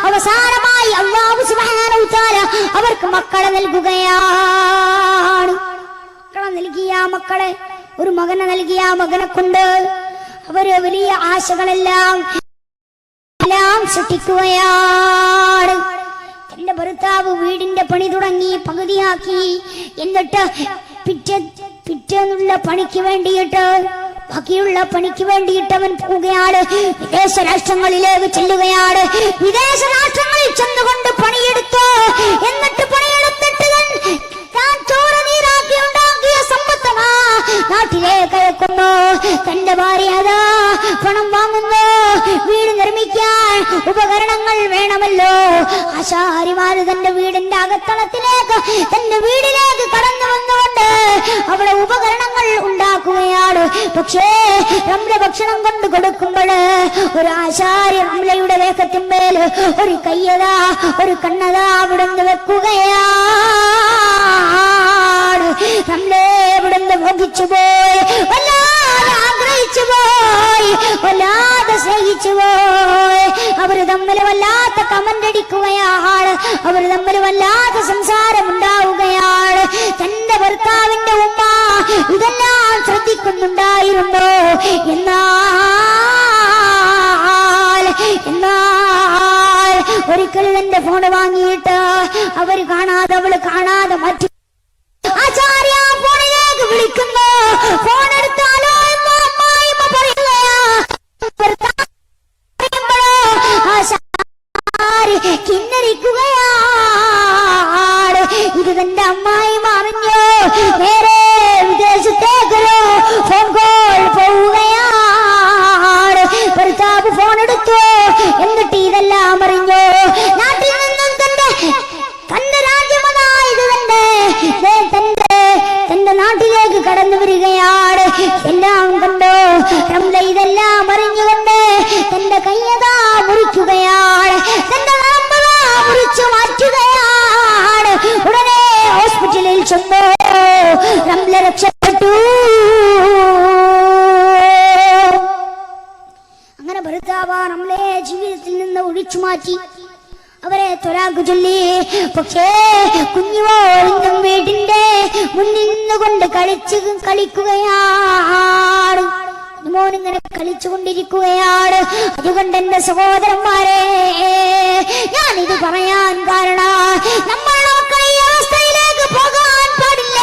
അവസാനമായി അല്ലാഹു സുബ്ഹാനഹു വ തആല അവർക്ക് മക്കളെ നൽകുകയാണ്. മക്കളെ നൽകിയ മക്കളെ, ഒരു മകനെ നൽകിയ മകനെ കൊണ്ട് അവര് വലിയ ആശകളെല്ലാം സൃഷ്ടിക്കുകയാണ്. എന്റെ ഭർത്താവ് വീടിന്റെ പണി തുടങ്ങി, പകുതിയാക്കി. എന്നിട്ട് പിറ്റേന്നുള്ള പണിക്ക് വേണ്ടിയിട്ട്, ബാക്കിയുള്ള പണിക്ക് വേണ്ടിയിട്ട് അവൻ പോവുകയാണ്. വിദേശ രാഷ്ട്രങ്ങളിലേക്ക് ചെല്ലുകയാണ്. വിദേശ രാഷ്ട്രങ്ങളിൽ ചെന്നുകൊണ്ട് പണിയെടുത്തു. എന്നിട്ട് പണിയെടുത്തിട്ട് താൻ ചോറ് നീരാക്കി ഉണ്ടാക്കിയ സമ്പത്തനാ നാട്ടിലേക്ക് അയക്കുന്നു. തന്റെ ഭാര്യ അതാ പണം വാങ്ങുന്നു. വീട് നിർമ്മിക്കാൻ ഉപകരണങ്ങൾ വേണമല്ലോ. ആശാരിമാര് തന്റെ വീടിന്റെ അകത്തളത്തിലേക്ക്, തന്റെ വീടിലേക്ക് കടന്നു വന്നുകൊണ്ട് അവിടെ ഉപകരണങ്ങൾ ഉണ്ടാക്കുകയാണ്. പക്ഷേ റംല ഭക്ഷണം കൊണ്ട് കൊടുക്കുമ്പോൾ ഒരു ആശാരി റംലയുടെ വേഗത്തിന്മേൽ ഒരു കയ്യതാ, ഒരു കണ്ണതാ അവിടുന്ന് വെക്കുകയാണ്. റംലെ ഇവിടുന്ന് ഭോഗിച്ചു പോയി, വല്ലാതെ ആഗ്രഹിച്ചു പോയി, വല്ലാതെ സ്നേഹിച്ചു പോയി. അവര് തമ്മിൽ വല്ലാത്ത കമന്റ് അടിക്കുകയാണ്, അവര് തമ്മിൽ വല്ലാത്ത സംസാരം ഉണ്ടാവുകയാണ്. തന്റെ ഭർത്താവിന്റെ ഉമ്മ ഇതെല്ലാം ശ്രദ്ധിക്കുന്നുണ്ടായിരുന്നു. എന്നാൽ ഒരിക്കലും എന്റെ ഫോണ് വാങ്ങിയിട്ട് അവര് കാണാതെ, അവള് കാണാതെ മറ്റു ആചാര്യ ഫോണിലേക്ക് വിളിക്കുന്നു. ഫോൺ എടുത്താലോ എന്ന് അമ്മായിമ്മ പറയുകയാ. കിന്നരിക്കുകയാണ്. ഇത് തന്റെ അമ്മായിമ്മ അറിഞ്ഞോ? നേരെ വിദേശത്തേക്കോ ഫോൺ കോൾ പോവുകയാണ്. ഭർത്താവ് ഫോൺ എടുത്തു. എന്നിട്ട് ഇതെല്ലാം അറിഞ്ഞു. നാട്ടിൽ നിന്നും തന്റെ രാജ്യമതായത് തന്റെ നാട്ടിലേക്ക് കടന്നു വരികയാണ്. എല്ലാം കണ്ടോ റംല? ഇതെല്ലാം അറിഞ്ഞുകൊണ്ട് തന്റെ കയ്യതാ മുറിക്കുകയാണ്, തന്റെ നാമ്പതാ മുറിച്ചു മാറ്റുകയാണ്. ഉടനെ ഹോസ്പിറ്റലിൽ ചെന്നു. റംല രക്ഷപ്പെട്ടു. അങ്ങനെ ഭർത്താവ് റംലയെ ജീവിതത്തിൽ നിന്ന് ഒഴിച്ചു മാറ്റി, അവരെ ത്വലാഖ് ചൊല്ലി. പക്ഷേ കുഞ്ഞുമോളിന്നും വീട്ടിന്റെ മുന്നിൽ നിന്നുകൊണ്ട് കളിക്കുകയാണ്. മോനിങ്ങനെ കളിച്ചുകൊണ്ടിരിക്കുകയാണ്. അതുകൊണ്ട് എന്റെ സഹോദരന്മാരെ, ഞാനിത് പറയാൻ കാരണം, നമ്മളുടെ മക്കളെ ഈ അവസ്ഥയിലേക്ക് പോകാൻ പാടില്ല.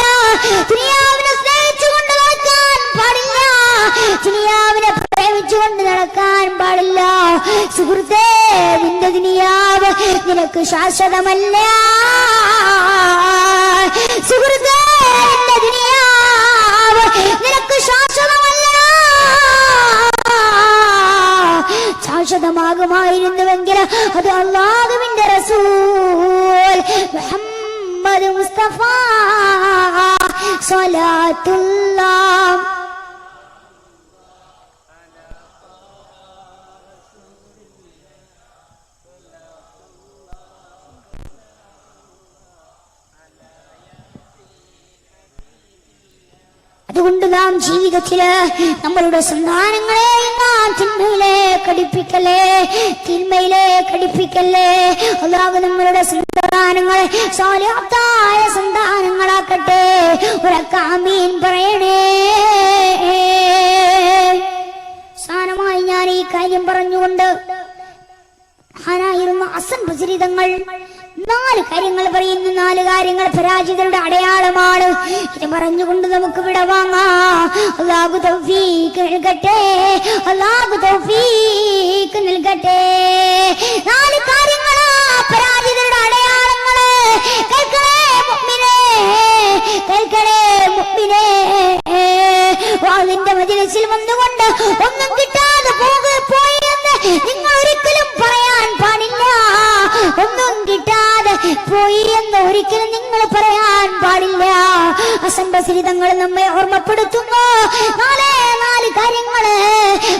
ദുനിയാവിനെ സ്നേഹിച്ചുകൊണ്ട് നടക്കാൻ പാടില്ല, ദുനിയാവിനെ പ്രേമിച്ചുകൊണ്ട് നടക്കാൻ പാടില്ല. സുഹൃത്തേ, നിന്റെ ദുനിയാവ് നിനക്ക് ശാശ്വതമല്ല. സുഹൃത്തേ, നിന്റെ ദുനിയാവ് നിനക്ക് ശാശ്വതമല്ല. ശാശ്വതമാകുമായിരുന്നുവെങ്കിൽ അത് അല്ലാഹുവിന്റെ റസൂൽ മുഹമ്മദ് മുസ്തഫ സ്വലാത്തുല്ലാഹ് അതുകൊണ്ട് നാം ജീവിതത്തില് നമ്മളുടെ സന്താനങ്ങളെ നാം തിന്മയിലേക്ക് അടുപ്പിക്കല്ലേ. അല്ലാഹു നമ്മളുടെ സന്താനങ്ങളെ സാലിഹായ സന്താനങ്ങളാക്കട്ടെ. ഉറക്കെ ആമീൻ പറയണേ. അവസാനമായി ഞാൻ ഈ കാര്യം പറഞ്ഞുകൊണ്ട് മഹാനായിരുന്ന ഹസൻ ബസരി തങ്ങൾ 4 കാര്യങ്ങൾ പറയുന്നു. 4 കാര്യങ്ങൾ പരാജിതരുടെ അടയാളമാണ്. ഇത് പറഞ്ഞുകൊണ്ട് നമുക്ക് വിടവാങ്ങാം. അല്ലാഹു തൗഫീഖ് നൽകട്ടെ. അല്ലാഹു തൗഫീഖ് നൽകട്ടെ. 4 കാര്യങ്ങളാ പരാജിതരുടെ അടയാളങ്ങള്. കേൾക്കണേ മുഅ്മിനേ, കേൾക്കണേ മുഅ്മിനേ. വാളിന്റെ മജ്‌ലിസിൽ വന്നുകൊണ്ട് ഒന്നും കിട്ടാതെ പോയി എന്ന് നിങ്ങൾ ഒരിക്കലും പറയാൻ പാടില്ല. ഒന്നും കിട്ടാതെ പോയി എന്ന് ഒരിക്കലും നിങ്ങൾ പറയാൻ പാടില്ല. ഹസൻ ബസരി തങ്ങൾ നമ്മെ ഓർമ്മപ്പെടുത്തുന്നു. 4 കാര്യങ്ങള്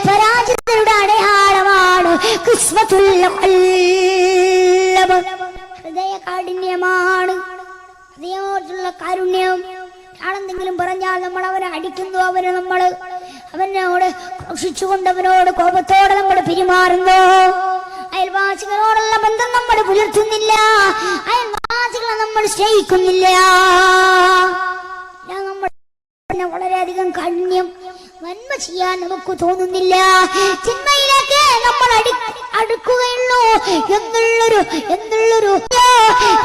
പരാജിതരുടെ അടയാളമാണ്. ഖിസ്വത്തുൽ ഖൽബ്, ഹൃദയ കാഠിന്യമാണ്. ഹൃദയത്തോടുള്ള കാരുണ്യം. ആളെന്തെങ്കിലും പറഞ്ഞാൽ നമ്മൾ അവനെ അടിക്കുന്നു, അവനോട് ഘോഷിച്ചുകൊണ്ട് അവനോട് കോപത്തോടെ നമ്മൾ പെരുമാറുന്നു. അയൽവാസികളോടുള്ള ബന്ധം നമ്മൾ പുലർത്തുന്നില്ല. അയൽവാസികളെ നമ്മൾ സ്നേഹിക്കുന്നില്ല. നമ്മൾ വളരെയധികം കാഠിന്യം. നന്മ ചെയ്യാൻ നമുക്ക് തോന്നുന്നില്ല. ചിന്മയിലേക്ക് നമ്മൾ അടുക്കുകയുള്ളൂ എന്നുള്ളൊരു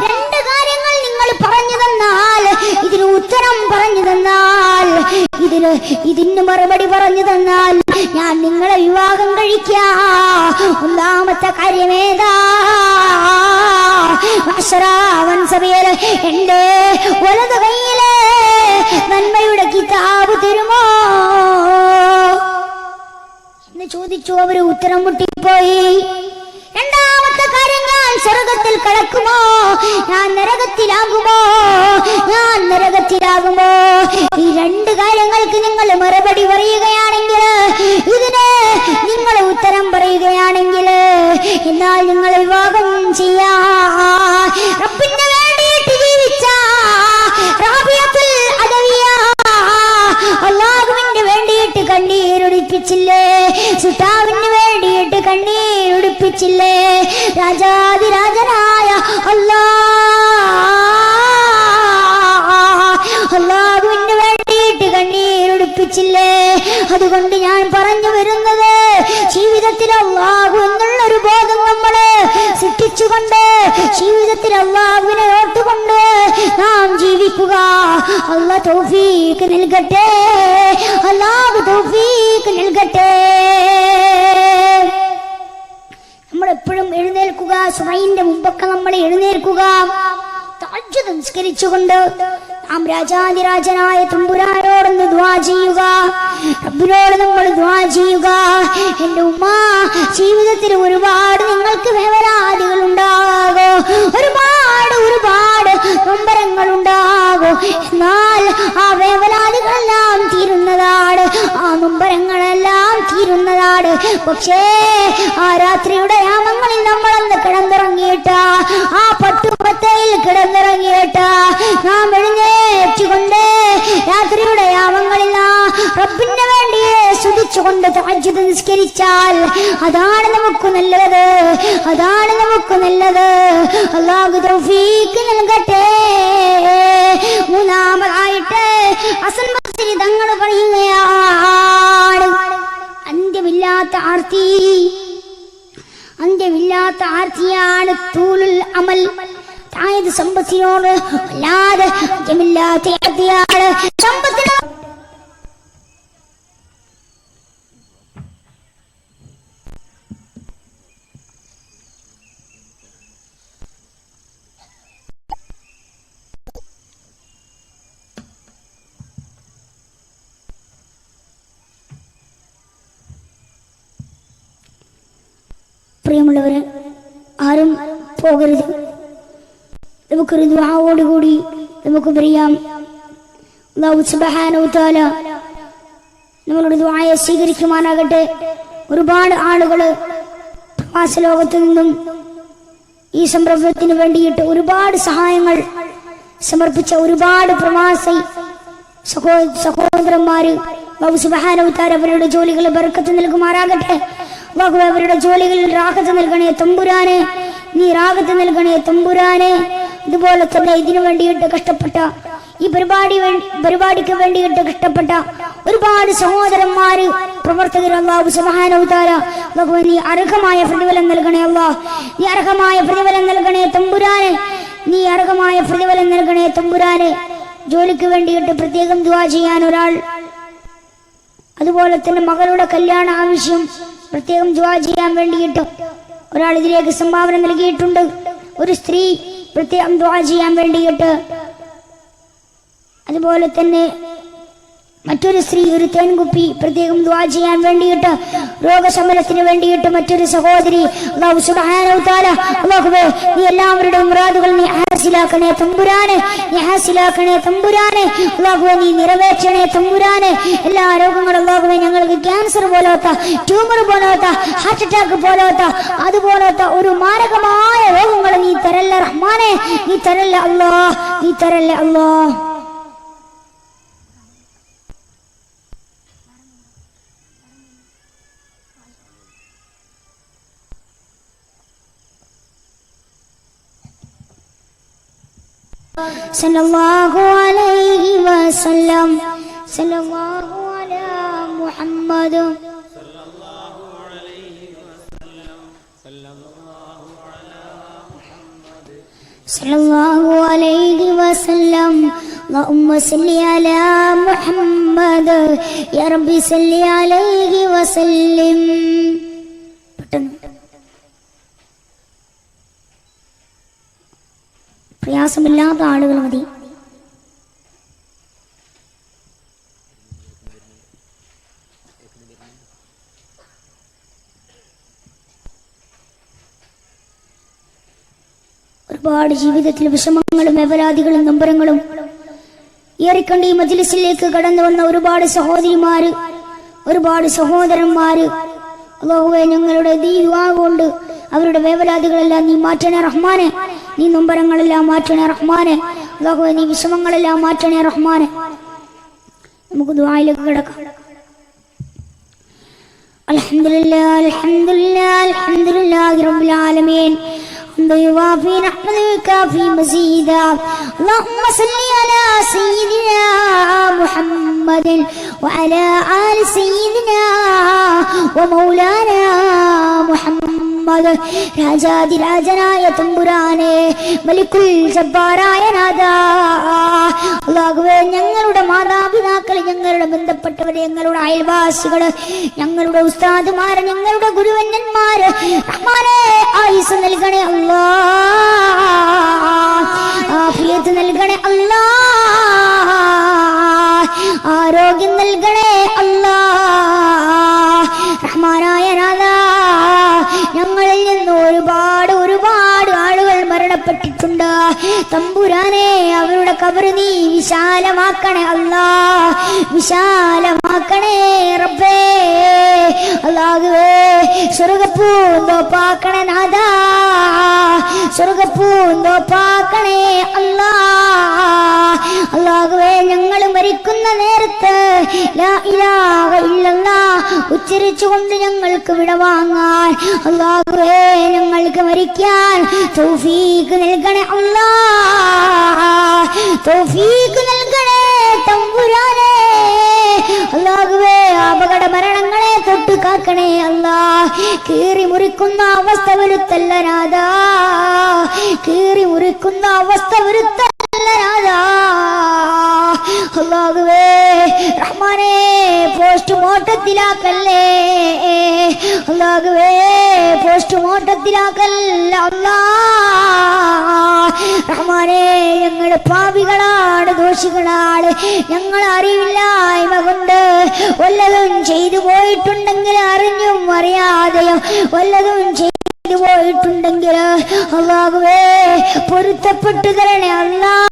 2 കാര്യങ്ങൾ നിങ്ങൾ പറഞ്ഞു തന്നാൽ, ഇതിന് ഉത്തരം പറഞ്ഞു തന്നാൽ, ഇതിന് മറുപടി പറഞ്ഞു തന്നാൽ ഞാൻ നിങ്ങളെ വിവാഹം കഴിക്കാം. ഒന്നാമത്തെ കാര്യമേതാ? സഭയില് എന്റെ വലത് കൈയില് നന്മയുടെ കിതാബ് തരുമോ എന്ന് ചോദിച്ചു. അവര് ഉത്തരം മുട്ടിപ്പോയി. രണ്ടാമത്തെ കാര്യം, ഞാൻ സ്വർഗത്തിൽ കടക്കുമോ, ഞാൻ നരകത്തിലാകുമോ? ഈ 2 കാര്യങ്ങൾക്ക് നിങ്ങൾ മറുപടി പറയുകയാണെങ്കിൽ, ഇതിന് നിങ്ങൾ ഉത്തരം പറയുകയാണെങ്കിൽ, എന്നാൽ നിങ്ങൾ വിവാഹം ചെയ്യാം. റബ്ബിന് വേണ്ടിയിട്ട് ജീവിച്ച റാബിയത്തുൽ അദവിയ അല്ലാഹുവിന് വേണ്ടിയിട്ട് കണ്ണീരൊലിപ്പിച്ചില്ലേ? സുട്ടാവിന് വേണ്ടിയിട്ട് കണ്ണീരൊലിപ്പിച്ചില്ലേ? രാജാതിരാജനായ അല്ലാഹുവിന് വേണ്ടിയിട്ട് കണ്ണീരൊലിപ്പിച്ചില്ലേ? അതുകൊണ്ട് ഞാൻ പറഞ്ഞു വരുന്നത്, ജീവിതത്തിൽ അല്ലാഹു എന്നുള്ളൊരു ബോധം നമ്മള് സൃഷ്ടിച്ചുകൊണ്ട് ജീവിതത്തിൽ അല്ലാഹുവിനെ ഓർത്തുകൊണ്ട് നാം ജീവിക്കുക. അല്ലാഹു തൗഫീഖ് നൽകട്ടെ. അല്ലാഹു തൗഫീഖ് നൽകട്ടെ. നമ്മളെപ്പോഴും എഴുന്നേൽക്കുക. സുബഹിന്റെ മുമ്പൊക്കെ നമ്മൾ എഴുന്നേൽക്കുക. തഹജ്ജുദ് നിസ്കരിച്ചുകൊണ്ട് നാം രാജാതിരാജനായ തമ്പുരാനോടൊന്ന് ദുആ ചെയ്യുക. റബ്ബിനോട് നമ്മൾ ദുആ ചെയ്യുക. എന്റെ ഉമ്മ, ജീവിതത്തിൽ ഒരുപാട് നിങ്ങൾക്ക് വേവലാതികൾ ഉണ്ടാകും, ഒരുപാട് നൊമ്പരങ്ങൾ ഉണ്ടാകും. എന്നാൽ ആ വേവലാതികളെല്ലാം തീരുന്നതാണ്, ആ നൊമ്പരങ്ങളെല്ലാം തീരുന്നതാണ്. പക്ഷേ ആ രാത്രിയുടെ യാമങ്ങളിൽ നമ്മളന്ന് കിടന്നിറങ്ങിയിട്ട്, ആ പട്ടുപത്തയിൽ കിടന്നിറങ്ങിയിട്ട് നാം എഴുന്നേറ്റുകൊണ്ട് രാത്രിയുടെ യാമങ്ങളിൽ റബ്ബിന് വേണ്ടി സ്തുതിച്ചുകൊണ്ട് തഹജ്ജുദ് നിസ്കരിച്ചാൽ അതാണ് നമുക്ക് നല്ലത്. അല്ലാഹു തൗഫീഖ് നൽകട്ടെ. മൂന്നാമതായിട്ട് ഹസൻ ബസരി തങ്ങൾ പറയുകയാണ്, അന്ത്യമില്ലാത്ത ആർത്തിയാണ് തൂലുൽ അമൽ. അതായത് സമ്പത്തിനോട് അല്ലാതെ അന്ത്യമില്ലാത്ത ആർത്തിയാണ്. സമ്പത്തിന് പ്രിയമുള്ളവരെ, ആരും പോകരുത്. നമുക്കൊരു ദുആവോടുകൂടി നമുക്ക് പറയാം. അല്ലാഹു സുബ്ഹാനഹു വ തആല നമ്മളുടെ ദുആയെ സ്വീകരിക്കുമാറാകട്ടെ. ഒരുപാട് ആളുകൾ പ്രവാസ ലോകത്തു നിന്നും ഈ സംരംഭത്തിന് വേണ്ടിയിട്ട് ഒരുപാട് സഹായങ്ങൾ സമർപ്പിച്ച ഒരുപാട് പ്രവാസി സഹോദരന്മാര് അല്ലാഹു സുബ്ഹാനഹു വ തആല അവരുടെ ജോലികളിൽ ബർക്കത്ത് നൽകുമാറാകട്ടെ. അല്ലാഹു അവരുടെ ജോലികളിൽ റാഹത്ത് നൽകണേ തമ്പുരാനെ, നീ റാഹത്ത് നൽകണേ തമ്പുരാനെ. ഇതുപോലെ തന്നെ ഇതിനു വേണ്ടിയിട്ട് കഷ്ടപ്പെട്ട ഈ പരിപാടിക്ക് വേണ്ടിയിട്ട് കഷ്ടപ്പെട്ട ഒരുപാട് സഹോദരന്മാര് പ്രവർത്തകർ അല്ലാഹു സുബ്ഹാനഹു വ തആല നീ അർഹമായ പ്രതിഫലം നൽകണേ. അല്ലാഹ് നീ അർഹമായ പ്രതിഫലം നൽകണേ തമ്പുരാനെ, നീ അർഹമായ പ്രതിഫലം നൽകണേ തമ്പുരാനെ. ജോലിക്ക് വേണ്ടിയിട്ട് പ്രത്യേകം ദുആ ചെയ്യാൻ ഒരാൾ, അതുപോലെ തന്നെ മകളുടെ കല്യാണ ആവശ്യം പ്രത്യേകം ദുആ ചെയ്യാൻ വേണ്ടിയിട്ട് ഒരാൾ ഇതിലേക്ക് സംഭാവന നൽകിയിട്ടുണ്ട്. ഒരു സ്ത്രീ പ്രത്യേകം ദുആ ചെയ്യാൻ വേണ്ടിയിട്ട്, അതുപോലെ തന്നെ മറ്റൊരു സ്ത്രീ ഒരു തേൻകുപ്പി പ്രത്യേകം ദുആ ചെയ്യാൻ വേണ്ടിയിട്ട്, രോഗശമനത്തിന് വേണ്ടിയിട്ട് മറ്റൊരു സഹോദരി. അല്ലാഹു സുബ്ഹാനഹു വ തആല അല്ലാഹുവേ നീ എല്ലാവരുടെയും മുറാദുകൾ നീ ഹാസിലാക്കണേ തമ്പുരാനെ, നീ ഹാസിലാക്കണേ തമ്പുരാനെ. അല്ലാഹുവേ നീ നിറവേറ്റണേ തമ്പുരാനെ. എല്ലാ രോഗങ്ങളും അല്ലാഹുവേ ഞങ്ങൾക്ക് ക്യാൻസർ പോലത്തെ, ട്യൂമർ പോലത്തെ, ഹാർട്ട് അറ്റാക്ക് പോലത്തെ, അതുപോലത്തെ ഒരു മാരകമായ രോഗങ്ങൾ നീ തരല്ല റഹ്മാനെ, നീ തരല്ല അല്ലാഹ്, നീ തരല്ല അല്ലാഹ്. സല്ലല്ലാഹു അലൈഹി വസല്ലം, സല്ലല്ലാഹു അലാ മുഹമ്മദ്, സല്ലല്ലാഹു അലൈഹി വസല്ലം, സല്ലല്ലാഹു അലാ മുഹമ്മദ്, സല്ലല്ലാഹു അലൈഹി വസല്ലം. اللهم صل على محمد يا ربي صل عليه وسلم. പ്രയാസമില്ലാത്ത ആളുകൾ മതി. ഒരുപാട് ജീവിതത്തിൽ വിഷമങ്ങളും വേവലാതികളും നൊമ്പരങ്ങളും ഏറിക്കൊണ്ട് ഈ മജ്ലിസിലേക്ക് കടന്നു വന്ന ഒരുപാട് സഹോദരിമാര്, ഒരുപാട് സഹോദരന്മാര്, അല്ലാഹുവേ ഞങ്ങളുടെ ദുആ കൊണ്ട് അവരുടെ വേവലാതികളെല്ലാം നീ മാറ്റണേ റഹ്മാനെ, നീ നൊമ്പരങ്ങളെല്ലാം മാറ്റണേ റഹ്മാനെ. അല്ലാഹുവേ നീ വിഷമങ്ങളെല്ലാം മാറ്റണേ റഹ്മാനെ. നമുക്ക് ദുആയിലേക്ക് കിടക്കാം. അൽഹംദുലില്ലാഹി അൽഹംദുലില്ലാഹി അൽഹംദുലില്ലാഹി റബ്ബിൽ ആലമീൻ. يوافي نحمد ويكافي مزيدا. اللهم صل على سيدنا محمد وعلى آل سيدنا ومولانا محمد. രാജാതിരാജനായ തമ്പുരാനെ, മലിക്കുൽ ജബ്ബാറായ നാഥാ, അല്ലാഹുവേ ഞങ്ങളുടെ മാതാപിതാക്കളെ, ഞങ്ങളുടെ ബന്ധപ്പെട്ടവരെ, ഞങ്ങളുടെ അയൽവാസികള്, ഞങ്ങളുടെ ഉസ്താദുമാര്, ഞങ്ങളുടെ ഗുരുവന്യന്മാര് റഹ്മാനേ ആയുസ് നൽകണേ അല്ലാഹ്, ആഫിയത്ത് നൽകണേ അല്ലാഹ്, ആരോഗ്യം നൽകണേ അല്ലാഹ്. റഹ്മാനായ നാഥാ, ഞങ്ങളിൽ നിന്ന് ഒരുപാട് ആളുകൾ മരണപ്പെട്ടിട്ടുണ്ട് തമ്പുരാനെ. അവരുടെ ഖബർ നീ വിശാലമാക്കണേ അല്ലാഹ്, വിശാലമാക്കണേ റബ്ബേ. അല്ലാഹുവേ സ്വർഗ്ഗപ്പൂന്തോപ്പാക്കണേ നാഥാ, സ്വർഗ്ഗപ്പൂന്തോപ്പാക്കണേ അല്ലാഹ്. അല്ലാഹുവേ ഞങ്ങൾ മരിക്കുന്ന നേരത്ത് ലാ ഇലാഹ ഇല്ലല്ലാഹ് ഉച്ചരിച്ചുകൊണ്ട് ഞങ്ങൾക്ക് വിടവാങ്ങാൻ അല്ലാഹുവേ ഞങ്ങൾക്ക് മരിക്കാൻ തൗഫീഖ് നൽകണേ അല്ലാഹ്, തൗഫീഖ് നൽകണേ തമ്പുരാനെ. അല്ലാഹുവേ അപകട മരണങ്ങളെ തൊട്ട് കാക്കണേ അല്ലാഹ്. കീറി മുറിക്കുന്ന അവസ്ഥ വരുത്തല്ല നാഥാ, കീറി മുറിക്കുന്ന അവസ്ഥ വരുത്തല്ല നാഥാ. അല്ലാഹുവേ റഹ്മാനേ പോസ്റ്റ്മോർട്ടത്തിലാക്കല്ലേ അല്ലാഹുവേ, പോസ്റ്റ്മോർട്ടത്തിലാക്കല്ല അല്ലാഹ്. റഹ്മാനേ ഞങ്ങൾ പാപികളാണ്, ദോഷികളാണ്, ഞങ്ങൾ അറിവില്ലായ്മ കൊണ്ട് വല്ലതും ചെയ്തു പോയിട്ടുണ്ടെങ്കിൽ, അറിഞ്ഞും അറിയാതെയും വല്ലതും ചെയ്തു പോയിട്ടുണ്ടെങ്കിൽ അല്ലാഹുവേ പൊരുത്തപ്പെട്ടു തരണേ അല്ലാഹ്.